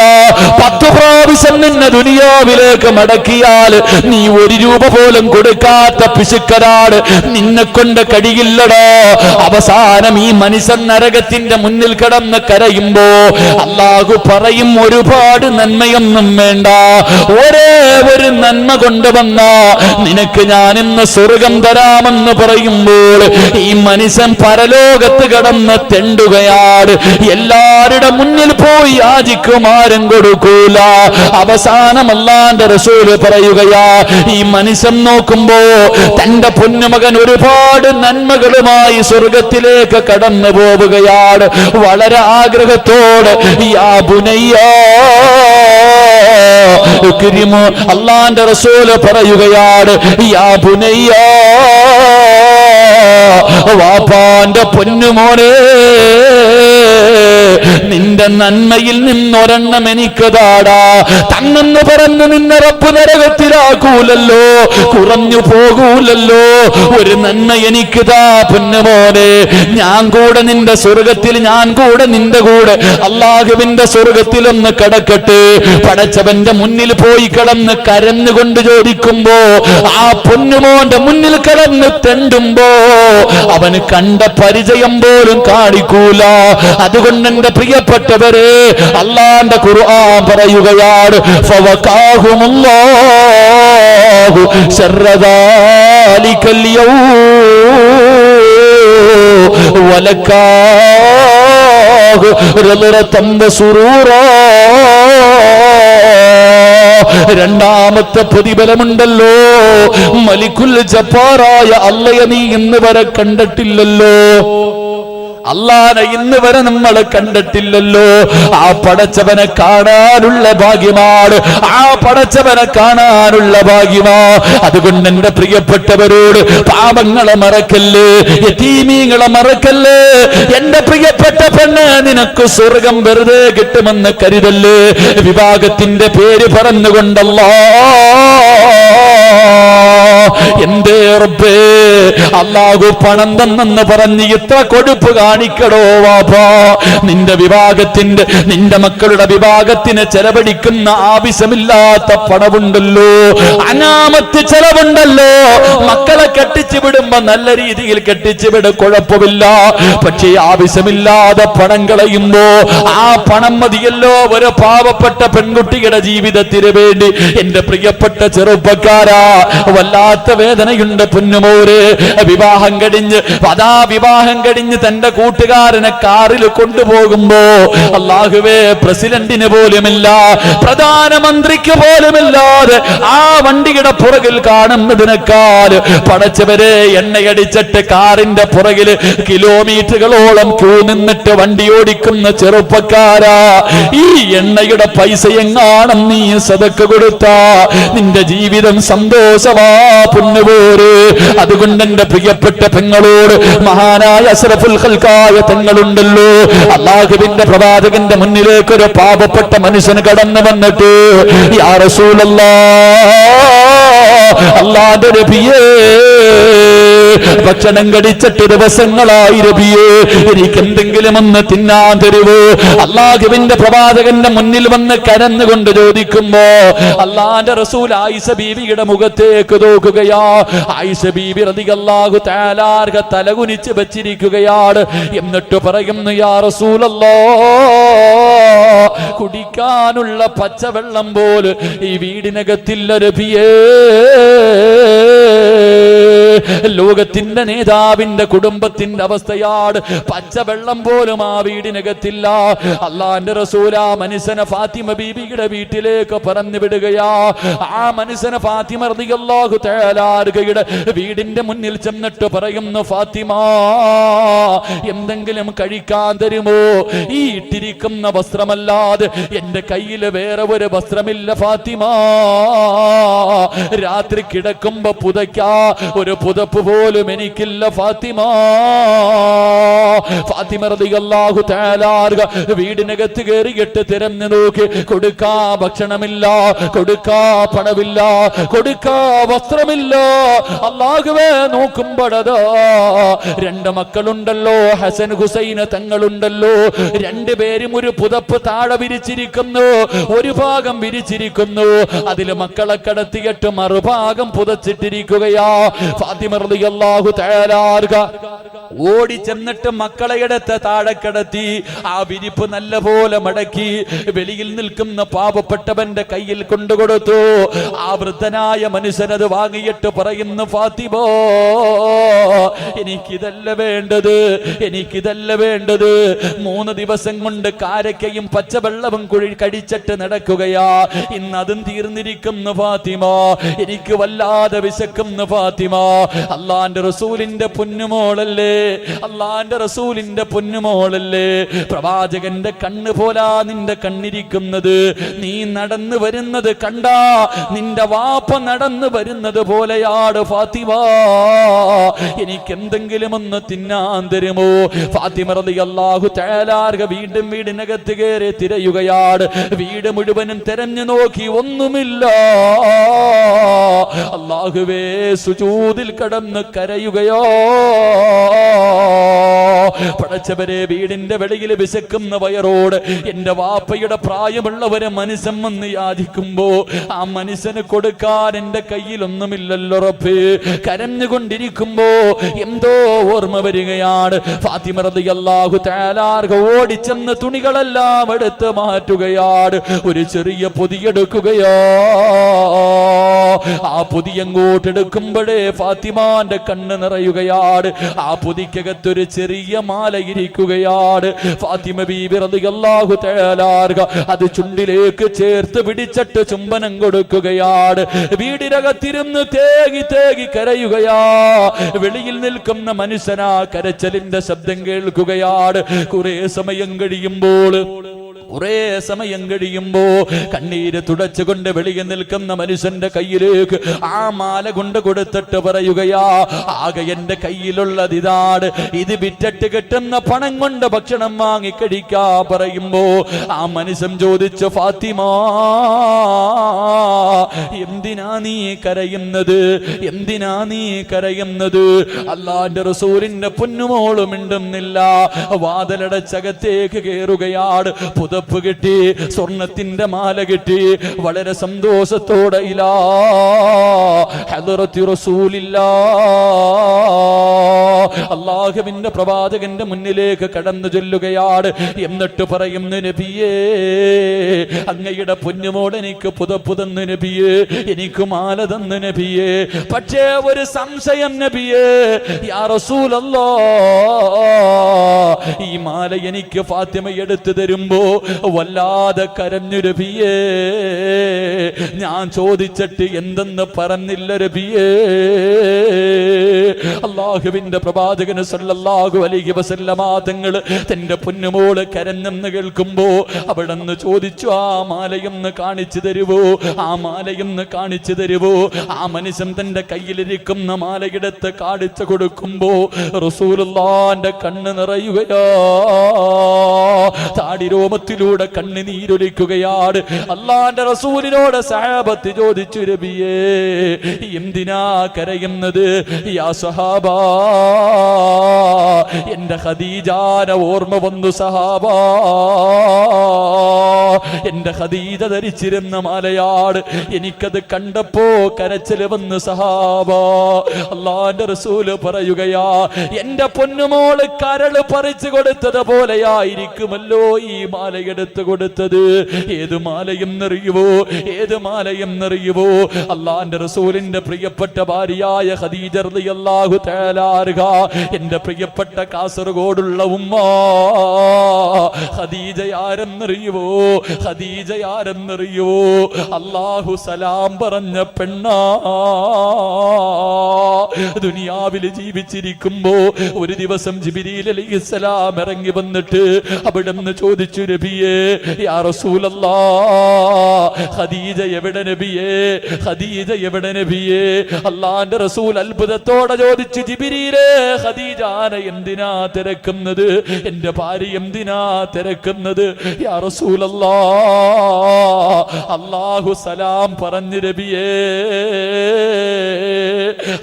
S1: 10 പ്രാവശ്യം നിന്നെ ദുനിയാവിലേക്ക് മടക്കിയാൽ നീ 1 രൂപ പോലും കൊടുക്കാത്ത പിശുക്കരാട്, നിന്നെ കൊണ്ട് കഴിയില്ലടോ. അവസാനം ഈ മനുഷ്യൻ നരകത്തിന്റെ മുന്നിൽ കിടന്ന് കരയുമ്പോ അല്ലാഹു പറയും, ഒരുപാട് നന്മയൊന്നും വേണ്ട, ഒരേ ഒരു നന്മ കൊണ്ടുവന്ന നിനക്ക് ഞാൻ ഇന്ന് സ്വർഗം തരാമെന്ന് പറയുമ്പോൾ ഈ മനുഷ്യൻ പരലോകത്ത് കടന്ന് തെണ്ടുകയാണ്. എല്ലാവരുടെ മുന്നിൽ പോയി യാചിക്കുമാരും കൊടുക്കൂല. അവസാനം അല്ലാഹുവിന്റെ റസൂൽ പറയുകയാ, ഈ മനുഷ്യൻ നോക്കുമ്പോ തന്റെ പൊന്നുമകൻ ഒരുപാട് നന്മകളുമായി സ്വർഗത്തിലേക്ക് കടന്നു പോവുകയാണ്. വളരെ ആഗ്രഹത്തോടെ, യാ ബുനയ്യാ അള്ളാന്റെ റസൂല് പറയുകയാണ്, യാ ബുനയ്യ, വാപ്പാന്റെ പൊന്നുമോനെ, നിന്റെ നന്മയിൽ നിന്നൊരെണ്ണം എനിക്ക് താടാ. തന്നെന്ന് പറഞ്ഞ് നിന്നെ റബ്ബ് നരകത്തിലാക്കൂലല്ലോ, കുറഞ്ഞു പോകൂലല്ലോ. ഒരു നന്മ എനിക്ക് താ പൊന്നുമോനെ, ഞാൻ കൂടെ നിന്റെ സ്വർഗത്തിൽ, ഞാൻ കൂടെ നിന്റെ കൂടെ അള്ളാഹുവിന്റെ സ്വർഗത്തിലൊന്ന് കിടക്കട്ടെ. പടച്ചവന്റെ മുന്നിൽ പോയി കിടന്ന് കരഞ്ഞുകൊണ്ട് ചോദിക്കുമ്പോ, ആ പൊന്നുമോന്റെ മുന്നിൽ കിടന്ന് തെണ്ടുമ്പോ അവന് കണ്ട പരിചയം പോലും കാണിക്കൂല. അതുകൊണ്ട് എന്റെ പ്രിയപ്പെട്ടവരെ, അള്ളാന്റെ ഖുർആൻ പറയുകയാണ്, ഫവഖാഹുമുല്ലാഹു ശർറ ദാലികൽ യൗം വലക്കാഹു റളറതൻ വസുറൂറാ. രണ്ടാമത്തെ പ്രതിഫലമുണ്ടല്ലോ, മലിക്കുൽ ജബ്ബാറായ അള്ളയെ നീ ഇന്ന് വരെ കണ്ടിട്ടില്ലല്ലോ, അല്ലാഹനെ ഇന്ന് വരെ നമ്മൾ കണ്ടിട്ടില്ലല്ലോ. ആ പടച്ചവനെ കാണാനുള്ള ഭാഗ്യമാണ്, ആ പടച്ചവനെ കാണാനുള്ള ഭാഗ്യമാ. അതുകൊണ്ട് എന്റെ പ്രിയപ്പെട്ടവരോട്, പാപങ്ങളെ മറക്കല്ലേ, യതീമീങ്ങളെ മറക്കല്ലേ. എന്റെ പ്രിയപ്പെട്ട പെണ്ണ്, നിനക്ക് സ്വർഗം വെറുതെ കിട്ടുമെന്ന് കരുതല്ലേ. വിഭാഗത്തിന്റെ പേര് പറഞ്ഞുകൊണ്ടല്ലോ എന്തേ റബ്ബേ, അല്ലാഹു പണം തന്നെന്ന് പറഞ്ഞ് ഇത്ര കൊടുപ്പ് കാണിക്കടോ വാപ്പാ. നിന്റെ വിഭാഗത്തിന്റെ, നിന്റെ മക്കളുടെ വിഭാഗത്തിന് ചെലവഴിക്കുന്ന ആവശ്യമില്ലാത്ത പണമുണ്ടല്ലോ, അനാമത്ത് ചെലവുണ്ടല്ലോ. മക്കളെ കെട്ടിച്ചു വിടുമ്പോ നല്ല രീതിയിൽ കെട്ടിച്ചു വിടും, കുഴപ്പമില്ല. പക്ഷേ ആവശ്യമില്ലാതെ പണം കളയുമ്പോ ആ പണം മതിയല്ലോ ഒരു പാവപ്പെട്ട പെൺകുട്ടിയുടെ ജീവിതത്തിന് വേണ്ടി. എന്റെ പ്രിയപ്പെട്ട ചെറുപ്പക്കാരാ, വല്ലാത്ത വേദനയുണ്ട് പൊന്നുമോര്. വിവാഹം കഴിഞ്ഞ്, വിവാഹം കഴിഞ്ഞ് തന്റെ കൂട്ടുകാരനെ കാറിൽ കൊണ്ടുപോകുമ്പോ, അല്ലാഹുവേ, പ്രസിഡന്റിന് പോലുമില്ല, പ്രധാനമന്ത്രിക്ക് പോലുമില്ലാതെ ആ വണ്ടിയുടെ പുറകിൽ കാണുന്നതിനേക്കാൾ പടച്ചവരെ എണ്ണയടിച്ചിട്ട് കാറിന്റെ പുറകില് കിലോമീറ്ററുകളോളം ക്യൂ നിന്നിട്ട് വണ്ടി ഓടിക്കുന്ന ചെറുപ്പക്കാരാ, ഈ എണ്ണയുടെ പൈസ എങ്ങാണം നീ സദക്ക കൊടുത്താ നിന്റെ ജീവിതം സന്തോഷമാ പൊന്നുപോര്. അതുകൊണ്ട് എന്റെ പ്രിയപ്പെട്ട പെങ്ങളോട്, മഹാനായ അസ്റഫുൽ ഖൽഖായ തങ്ങളുണ്ടല്ലോ, അല്ലാഹുവിന്റെ പ്രവാചകന്റെ മുന്നിലേക്ക് ഒരു പാപപ്പെട്ട മനുഷ്യൻ കടന്നു വന്നിട്ട്, യാ റസൂലല്ലാഹ്, അല്ലാഹുവിന്റെ നബിയേ, ഭക്ഷണം കടിച്ചിട്ട് ദിവസങ്ങളായി നബിയേ, എനിക്ക് എന്തെങ്കിലും ഒന്ന് തിന്നാൻ തരുവോ? അല്ലാഹുവിന്റെ പ്രവാചകന്റെ മുന്നിൽ വന്ന് കരഞ്ഞുകൊണ്ട് ചോദിക്കുമ്പോ, അല്ലാഹുവിന്റെ റസൂൽ ആയിഷ ബീവിയുടെ മുഖത്തേക്ക് നോക്കുകയാ. ആയിഷ ബീവി റളിയല്ലാഹു തആല അൻഹ തലകുനിച്ച് വെച്ചിരിക്കുകയാണ്. എന്നിട്ട് പറയുന്നു, യാ റസൂലല്ലാഹ്, കുടിക്കാനുള്ള പച്ചവെള്ളം പോലും ഈ വീടിനകത്തില്ല നബിയേ. ലോകത്തിന്റെ നേതാവിന്റെ കുടുംബത്തിന്റെ അവസ്ഥയാണ്, പച്ചവെള്ളം പോലും ആ വീടിനകത്തില്ല. അള്ളാന്റെ റസൂൽ ആ മനുഷ്യനെ ഫാത്തിമ ബീബിയുടെ വീട്ടിലേക്ക് പറഞ്ഞു വിടുകയാ. ആ മനുഷ്യനെ ഫാത്തിമ റളിയല്ലാഹു തആല അൻഹയുടെ വീടിന്റെ മുന്നിൽ ചെന്നിട്ട് പറയുന്നു, ഫാത്തിമ, എന്തെങ്കിലും കഴിക്കാൻ തരുമോ? ഈ ഇട്ടിരിക്കുന്ന വസ്ത്രമല്ലാതെ എന്റെ കയ്യിൽ വേറെ ഒരു വസ്ത്രമില്ല ഫാത്തിമ. രാത്രി കിടക്കുമ്പോ പുതയ്ക്കാ ഒരു പുതപ്പ് പോലും എനിക്കില്ല ഫാത്തിമ. ഫാത്തിമ റളിയല്ലാഹു തആല അൻഹ വീടിനകത്ത് കയറിയിട്ട് തിരഞ്ഞു നോക്കി, കൊടുക്കാ ഭക്ഷണമില്ല, കൊടുക്കാ പണമില്ല, കൊടുക്കാ വസ്ത്രമില്ല. അല്ലാഹുവേ, നോക്കുമ്പോഴതാ രണ്ട് മക്കളുണ്ടല്ലോ, ഹസൻ ഹുസൈൻ തങ്ങളുണ്ടല്ലോ, രണ്ടുപേരും ഒരു പുതപ്പ് താഴെ വിരിച്ചിരിക്കുന്നു, ഒരു ഭാഗം വിരിച്ചിരിക്കുന്നു, അതില് മക്കളെ കടത്തിയിട്ട് മറുഭാഗം പുതച്ചിട്ടിരിക്കുകയാ. ഫാത്തിമ റളിയല്ലാഹു തആല അൻഹ ഓടി ചെന്നിട്ട് മക്കളെ എടുത്ത് താഴെ കിടത്തി, ആ വിരിപ്പ് നല്ല പോലെ മടക്കി വെളിയിൽ നിൽക്കുന്ന പാവപ്പെട്ടവന്റെ കയ്യിൽ കൊണ്ടുകൊടുത്തു. ആ വൃദ്ധനായ മനുഷ്യനത് വാങ്ങിയിട്ട് പറയുന്നു, ഫാത്തിമ, എനിക്കിതല്ല വേണ്ടത്, എനിക്കിതല്ല വേണ്ടത്. 3 ദിവസം കൊണ്ട് കാരക്കയും പച്ചവെള്ളവും കടിച്ചിട്ട് നടക്കുകയാ, ഇന്ന് അതും തീർന്നിരിക്കുന്നു ഫാത്തിമ, എനിക്ക് വല്ലാതെ വിശക്കുന്നു ഫാത്തിമ. അള്ളാന്റെ റസൂലിന്റെ പൊന്നുമോളല്ലേ, അള്ളാന്റെ റസൂലിന്റെ പൊന്നുമോളല്ലേ, പ്രവാചകന്റെ കണ്ണ് പോലാ നിന്റെ കണ്ണിരിക്കുന്നത്. നീ നടന്നു വരുന്നത് കണ്ടാ നിന്റെ വാപ്പ നടന്നു വരുന്നത് പോലെയാണ് ഫാത്തിമ. എനിക്ക് എന്തെങ്കിലും ഒന്ന് തിന്നാൻ തരുമോ? ഫാത്തിമ റളിയല്ലാഹു തആല വീണ്ടും വീടിനകത്ത് കയറി തിരയുകയാണ്. വീട് മുഴുവനും തെരഞ്ഞു നോക്കി, ഒന്നുമില്ല. അല്ലാഹുവേ, സുജൂദിൽ കടന്ന് കരയുകയോ. പടച്ചവരെ, വീടിന്റെ വെളിയിൽ വിശക്കുന്ന വയറോട് എന്റെ വാപ്പയുടെ പ്രായമുള്ളവരെ മനുഷ്യൻ വന്ന് യാചിക്കുമ്പോ ആ മനുഷ്യന് കൊടുക്കാൻ എന്റെ കയ്യിലൊന്നുമില്ലല്ലോ റബ്ബേ. കരഞ്ഞുകൊണ്ടിരിക്കുമ്പോ എന്തോ ഓർമ്മ വരികയാണ്. ഫാത്തിമ റളിയല്ലാഹു തആല ഓടിച്ചെന്ന് തുണികളെല്ലാം എടുത്ത് മാറ്റുകയാണ്. ഒരു ചെറിയ പൊതിയെടുക്കുകയോ. ആ പൊതി അങ്ങോട്ട് എടുക്കുമ്പോഴേ ഫാത്തിമാന്റെ കണ്ണ് നിറയുകയാണ്. ആ പൊതിക്കകത്തൊരു ചെറിയ മാല ഇരിക്കുകയാണ്. ഫാത്തിമ ബീബി റളിയല്ലാഹു തആല അത് ചുണ്ടിലേക്ക് ചേർത്ത് പിടിച്ചിട്ട് ചുംബനം കൊടുക്കുകയാണ്. വീടിനകത്തിരുന്ന് തേകി തേകി കരയുകയാ. വെളിയിൽ നിൽക്കുന്ന മനുഷ്യനാ കരച്ചലിന്റെ ശബ്ദം കേൾക്കുകയാണ്. കുറെ സമയം കഴിയുമ്പോ കണ്ണീര് തുടച്ചുകൊണ്ട് വെളിയിൽ നിൽക്കുന്ന മനുഷ്യന്റെ കയ്യിലേക്ക് ആ മാല കൊണ്ട് കൊടുത്തിട്ട് പറയുകയാ, ആകെ എന്റെ കയ്യിലുള്ളത് ഇതാണ്, ഇത് വിറ്റിട്ട് കിട്ടുന്ന പണം കൊണ്ട് ഭക്ഷണം വാങ്ങി കഴിക്കാ പറയുമ്പോ ആ മനുഷ്യൻ ചോദിച്ചു, ഫാത്തിമ, എന്തിനാ നീ കരയുന്നത്? എന്തിനാ നീ കരയുന്നത്? അല്ലാഹുവിന്റെ റസൂലിന്റെ പൊന്നുമോള് മിണ്ടുന്നില്ല. വാതിലടച്ചകത്തേക്ക് കയറുകയാണ്. പുതപ്പ് കിട്ടി, സ്വർണത്തിന്റെ മാല കിട്ടി. വളരെ സന്തോഷത്തോടെ ഇലാ ഹദ്റത്തി റസൂലില്ലാഹ്, അല്ലാഹുവിന്റെ പ്രവാചകന്റെ മുന്നിലേക്ക് കടന്നു ചെല്ലുകയാണ്. എന്നിട്ട് പറയുന്നു, നബിയേ, അങ്ങയുടെ പൊന്നുമോൾ എനിക്ക് പുതപ്പ് തന്നു നബിയേ, എനിക്ക് മാല തന്നു നബിയേ. പക്ഷേ ഒരു സംശയം നബിയേ, യാ റസൂലല്ലാഹ്, ഈ മാല എനിക്ക് ഫാത്തിമ എടുത്തു തരുമ്പോ വല്ലാതെ കരഞ്ഞു നബിയേ. ഞാൻ ചോദിച്ചിട്ട് എന്തെന്ന് പറഞ്ഞില്ല നബിയേ. അല്ലാഹുവിന്റെ പ്രവാചകന് സല്ലല്ലാഹു അലൈഹി വസല്ലമ തങ്ങൾ തന്റെ പൊന്നുമോള് കരഞ്ഞെന്ന് കേൾക്കുമ്പോ അവിടെന്ന് ചോദിച്ചു, ആ മാലയൊന്ന് കാണിച്ചു തരുവോ? ആ മാലയൊന്ന് കാണിച്ചു തരുവോ? ആ മനുഷ്യൻ തന്റെ കയ്യിലിരിക്കുന്ന മാലയെടുത്ത് കാണിച്ചു കൊടുക്കുമ്പോ റസൂലുള്ളാഹിന്റെ കണ്ണ് നിറയുകയാ. താടിരോമത്തിലൂടെ കണ്ണുനീരൊലിക്കുകയാണ്. അല്ലാഹുവിന്റെ റസൂലിനോട് സഹാബത്ത് ചോദിച്ചു, നബിയേ, എന്തിനാ കരയുന്നത്? യാ സഹാബാ, എന്റെ ഖദീജാനെ ഓർമ്മ വന്നു സഹാബാ. എന്റെ ഖദീജ ധരിച്ചിരുന്ന മാലയാണ്, എനിക്കത് കണ്ടപ്പോ കരച്ചില് വന്ന് സഹാബാ. അല്ലാഹുവിന്റെ റസൂല് പറയുകയാ, എന്റെ പൊന്നുമോള് കരള് പറിച്ചു കൊടുത്തത് പോലെയായിരിക്കുമല്ലോ ഈ മാല എടുത്തു കൊടുത്തത്. ഏത് മാലയെന്നറിയുവോ? ഏത് മാലയെന്നറിയുവോ? അല്ലാഹുവിന്റെ റസൂലിന്റെ പ്രിയപ്പെട്ട ഭാര്യയായ ഖദീജ റളിയല്ലാഹു തആല അൻഹ, എന്റെ പ്രിയപ്പെട്ട കാസർഗോഡുള്ള ഉമ്മ ഖദീജ ആരെന്നറിയുവോ? ഖദീജ ആരെന്നറിയുവോ? അല്ലാഹു സലാം പറഞ്ഞ പെണ്ണാ. ദുനിയാവിൽ ജീവിച്ചിരിക്കുമ്പോ ഒരു ദിവസം ജിബ്രീൽ അലൈഹിസ്സലാം ഇറങ്ങി വന്നിട്ട് അവിടുന്ന് ചോദിച്ചു, നബിയേ, യാ റസൂലല്ലാഹ്, ഖദീജ എവിടെ നബിയേ? ഖദീജ എവിടെ നബിയേ? അല്ലാഹുവിന്റെ റസൂൽ അത്ഭുതത്തോടെ ചോദിച്ചു, ജിബ്രീലേ, ഖദീജാനെ എന്തിനാ തിരക്കുന്നത്? എന്റെ ഭാര്യ എന്തിനാ തിരക്കുന്നത്? യാ റസൂലല്ലാഹ്, അല്ലാഹു സലാം പറഞ്ഞു നബിയേ.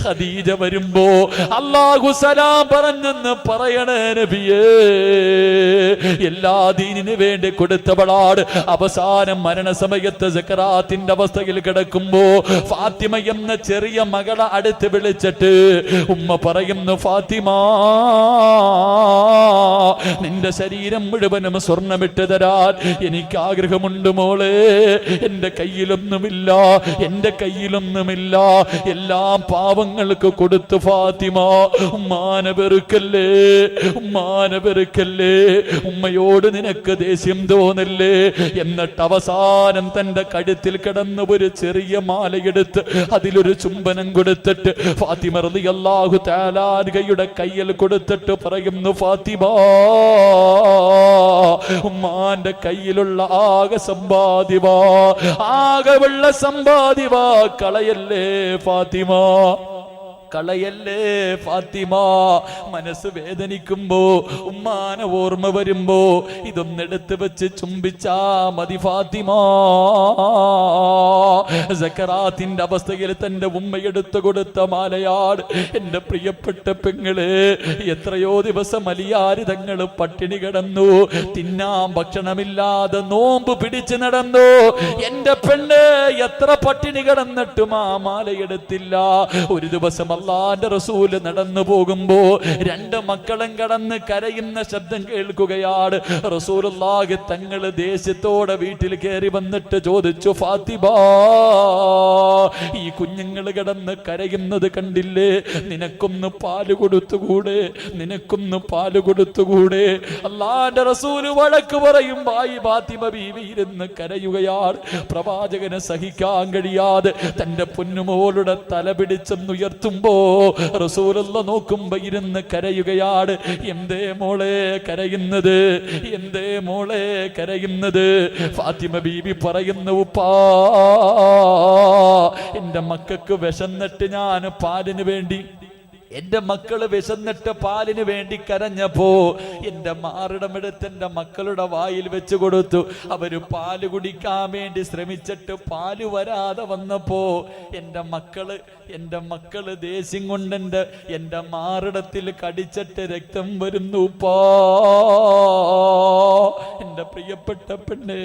S1: ഖദീജ വരുമ്പോ അല്ലാഹു സലാം പറഞ്ഞെന്ന് പറയണേ നബിയേ. എല്ലാ ദീനിനു വേണ്ടി കൊടുത്തവളാണ്. അവസാനം മരണസമയത്ത് സക്കറാത്തിന്റെ അവസ്ഥയിൽ കിടക്കുമ്പോ ഫാത്തിമ എന്ന ചെറിയ മകളെ അടുത്ത് വിളിച്ചിട്ട് ഉമ്മ പറയുന്നു, ഫാത്തിമ, നിന്റെ ശരീരം മുഴുവനും സ്വർണ്ണമിട്ട് തരാൻ എനിക്ക് ആഗ്രഹമുണ്ട് മോളെ. എന്റെ കയ്യിലൊന്നുമില്ല, എന്റെ കയ്യിലൊന്നുമില്ല, എല്ലാം പാവങ്ങൾക്ക് കൊടുത്തു ഫാത്തിമ. ഉമ്മാനെ വെറുക്കല്ലേ, ഉമ്മാനെ വെറുക്കല്ലേ, ഉമ്മയോട് നിനക്ക് ദേഷ്യം തോന്നില്ലേ? എന്നിട്ട് അവസാനം തന്റെ കഴുത്തിൽ കിടന്ന ഒരു ചെറിയ മാലയെടുത്ത് അതിലൊരു ചുംബനം കൊടുത്തിട്ട് ഫാത്തിമ റളിയല്ലാഹു തആല അൻഹയുടെ കയ്യിൽ കൊടുത്തിട്ട് പറയുന്നു, ഫാത്തിമ, ഉമ്മാന്റെ കയ്യിലുള്ള ആകെ സമ്പാദ്യമാ, ആകെ ഉള്ള സമ്പാദ്യമാ, കളയല്ലേ ഫാത്തിമ, കളയല്ലേ ഫാത്തിമ. മനസ്സ് വേദനിക്കുമ്പോ, ഉമ്മാനെ ഓർമ്മ വരുമ്പോ ഇതൊന്നെടുത്ത് വെച്ച് ചുംബിച്ചാ മതി ഫാത്തിമ. സക്കറാത്തിന്റെ അവസ്ഥയിൽ തന്റെ ഉമ്മയെടുത്തു കൊടുത്ത മാലയാട് എന്റെ പ്രിയപ്പെട്ട പെങ്ങള്. എത്രയോ ദിവസം അലിയാര് തങ്ങള് പട്ടിണി കിടന്നു, തിന്നാൻ ഭക്ഷണമില്ലാതെ നോമ്പ് പിടിച്ചു നടന്നു. എന്റെ പെണ്ണ് എത്ര പട്ടിണി കിടന്നിട്ടും ആ മാലയെടുത്തില്ല. ഒരു ദിവസം അല്ലാഹുവിന്റെ റസൂല് നടന്നു പോകുമ്പോ രണ്ട് മക്കളും കടന്ന് കരയുന്ന ശബ്ദം കേൾക്കുകയാണ്. റസൂലുള്ളാഹി തങ്ങള് ദേഷ്യത്തോടെ വീട്ടിൽ കയറി വന്നിട്ട് ചോദിച്ചു, ഫാത്തിമ, ഈ കുഞ്ഞുങ്ങൾ കിടന്ന് കരയുന്നത് കണ്ടില്ലേ, നിനക്കൊന്ന് പാല് കൊടുത്തുകൂടെ, നിനക്കൊന്ന് പാല് കൊടുത്തുകൂടെ? അല്ലാഹുവിന്റെ റസൂല് വഴക്ക് പറയും. ഭായി ഫാത്തിമ ബീവി ഇരുന്ന് കരയുകയാണ്. പ്രവാചകനെ സഹിക്കാൻ കഴിയാതെ തന്റെ പൊന്നുമോളുടെ തല പിടിച്ചെന്നുയർത്തുമ്പോ റസൂലുള്ള നോക്കുമ്പോ ഇരുന്ന് കരയുകയാണ്. എന്തേ മോളെ കരയുന്നത്, എന്തേ മോളെ കരയുന്നത്? ഫാത്തിമ ബീബി പറയുന്നു, ഉപ്പാ, എന്റെ മക്കൾക്ക് വിശന്നിട്ട് ഞാൻ പാലിന് വേണ്ടി, എന്റെ മക്കള് വിശന്നിട്ട് പാലിന് വേണ്ടി കരഞ്ഞപ്പോ എന്റെ മാറിടമെടുത്ത് എന്റെ മക്കളുടെ വായിൽ വെച്ച് കൊടുത്തു. അവര് പാല് കുടിക്കാൻ വേണ്ടി ശ്രമിച്ചിട്ട് പാല് വരാതെ വന്നപ്പോ എന്റെ മക്കള് ദേഷ്യം കൊണ്ട് എന്റെ മാറിടത്തിൽ കടിച്ചിട്ട് രക്തം വരുന്നു. പാ, എന്റെ പ്രിയപ്പെട്ട പെണ്ണേ,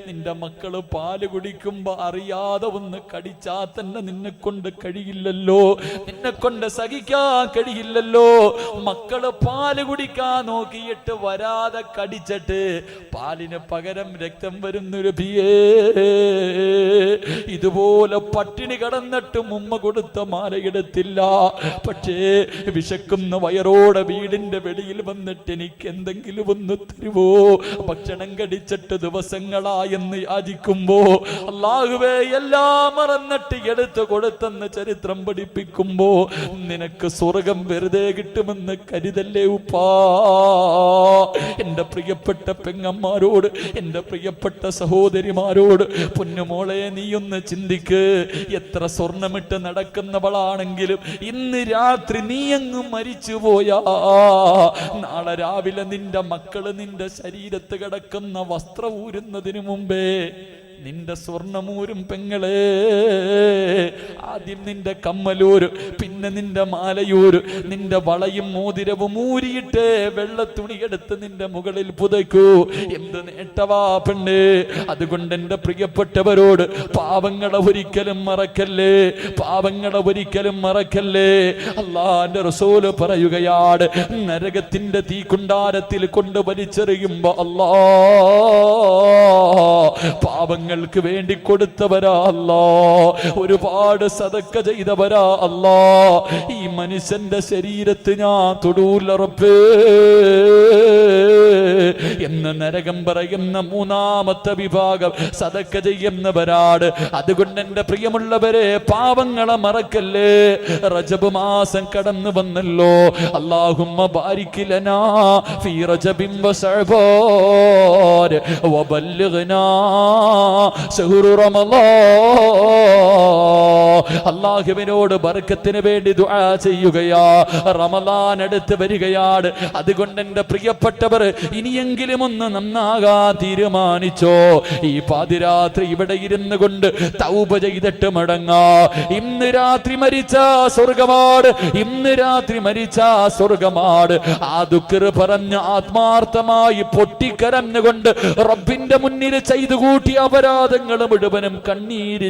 S1: നിന്റെ മക്കള് പാല് കുടിക്കുമ്പോ അറിയാതെ ഒന്ന് കടിച്ചാ തന്നെ നിന്നെ കൊണ്ട് കഴിയില്ലല്ലോ, നിന്നെ കൊണ്ട് സഹിക്കാൻ കഴിയില്ലല്ലോ. മക്കള് പാല് കുടിക്കാൻ നോക്കിയിട്ട് വരാതെ കടിച്ചിട്ട് പാലിന് പകരം രക്തം വരുന്നൊരു നബിയേ. ഇതുപോലെ പട്ടിണി കടന്നിട്ടും ഉമ്മ കൊടുത്ത മാലയെടുത്തില്ല. പക്ഷേ വിശക്കുന്ന വയറോടെ വീടിന്റെ വെളിയിൽ വന്നിട്ട് എനിക്ക് എന്തെങ്കിലും ഒന്ന് തരുവോ, ഭക്ഷണം കടിച്ചിട്ട് ദിവസങ്ങളായെന്ന് യാചിക്കുമ്പോ അല്ലാഹുവേ എല്ലാം മറന്നിട്ട് എടുത്തു കൊടുത്തെന്ന് ചരിത്രം പഠിപ്പിക്കുമ്പോ നിനക്ക് സ്വർഗം വെറുതെ കിട്ടുമെന്ന് കരുതല്ലേ ഉപ്പാ. എന്റെ പ്രിയപ്പെട്ട പെങ്ങന്മാരോട്, എന്റെ പ്രിയപ്പെട്ട സഹോദരിമാരോട്, പൊന്നുമോളെ നീയൊന്ന് ചിന്തിക്ക്. എത്ര സ്വർണമിട്ട് നടക്കുന്നവളാണെങ്കിലും ഇന്ന് രാത്രി നീ അങ്ങ് മരിച്ചു പോയാ നാളെ രാവിലെ നിന്റെ മക്കള് നിന്റെ ശരീരത്ത് കിടക്കുന്ന വസ്ത്രം ഊരുന്നതിന് മുമ്പേ നിന്റെ സ്വർണമൂരും പെങ്ങളെ. ആദ്യം നിന്റെ കമ്മലൂര്, പിന്നെ നിന്റെ മാലയൂര്, നിന്റെ വളയും മോതിരവും ഊരിയിട്ട് വെള്ളത്തുണി എടുത്ത് നിന്റെ മുകളിൽ പുതയ്ക്കൂ. എന്ത് നേട്ടവാ പെണ്ണ്. അതുകൊണ്ട് എന്റെ പ്രിയപ്പെട്ടവരോട് പാവങ്ങളെ ഒരിക്കലും മറക്കല്ലേ, പാവങ്ങളെ ഒരിക്കലും മറക്കല്ലേ. അല്ലാഹുവിന്റെ റസൂല് പറയുകയാണ്, നരകത്തിന്റെ തീക്കുണ്ടാരത്തിൽ കൊണ്ട് വലിച്ചെറിയുമ്പോ അല്ലാ പാവങ്ങൾ ങ്ങൾക്ക് വേണ്ടി കൊടുത്തവരാ അല്ലാ, ഒരുപാട് സദക്ക ചെയ്തവരാ അല്ലാ. ഈ മനുഷ്യന്റെ ശരീരത്ത് ഞാൻ തൊടൂല റബ്ബേ എന്ന് നരകം പറയുന്ന മൂന്നാമത്തെ വിഭാഗം സദക്ക ചെയ്യുന്നവരാണ്. അതുകൊണ്ട് എന്റെ പ്രിയമുള്ളവരെ, പാവങ്ങളെ മറക്കല്ലേ. റജബ് മാസം കടന്നു വന്നല്ലോ. അല്ലാഹുമ്മ ബാരിക് ലനാ ഫീ റജബിൻ വശഅബാൻ വബല്ലിഗ്നാ ശഹ്റു റമളാൻ. അല്ലാഹുവിനോട് ബർക്കത്തിന് വേണ്ടി ദുആ ചെയ്യുകയാ. റമളാൻ അടുത്ത് വരികയാണ്. അതുകൊണ്ട് എന്റെ പ്രിയപ്പെട്ടവർ, ഇനിയെങ്കിലും ഒന്ന് നന്നാകാ തീരുമാനിച്ചോ. ഈ പാതിരാത്രി ഇവിടെ ഇരുന്നു കൊണ്ട് തൗബ ചെയ്തിട്ട് മടങ്ങാ. ഇന്ന് രാത്രി മരിച്ച സ്വർഗമാണ്, ഇന്ന് രാത്രി മരിച്ച സ്വർഗമാണ്. ആ ദുഃഖർ പറഞ്ഞ് ആത്മാർത്ഥമായി പൊട്ടിക്കരഞ്ഞുകൊണ്ട് റബ്ബിന്റെ മുന്നിൽ ചെയ്തു കൂട്ടിയ അപരാധങ്ങൾ മുഴുവനും കണ്ണീരിൽ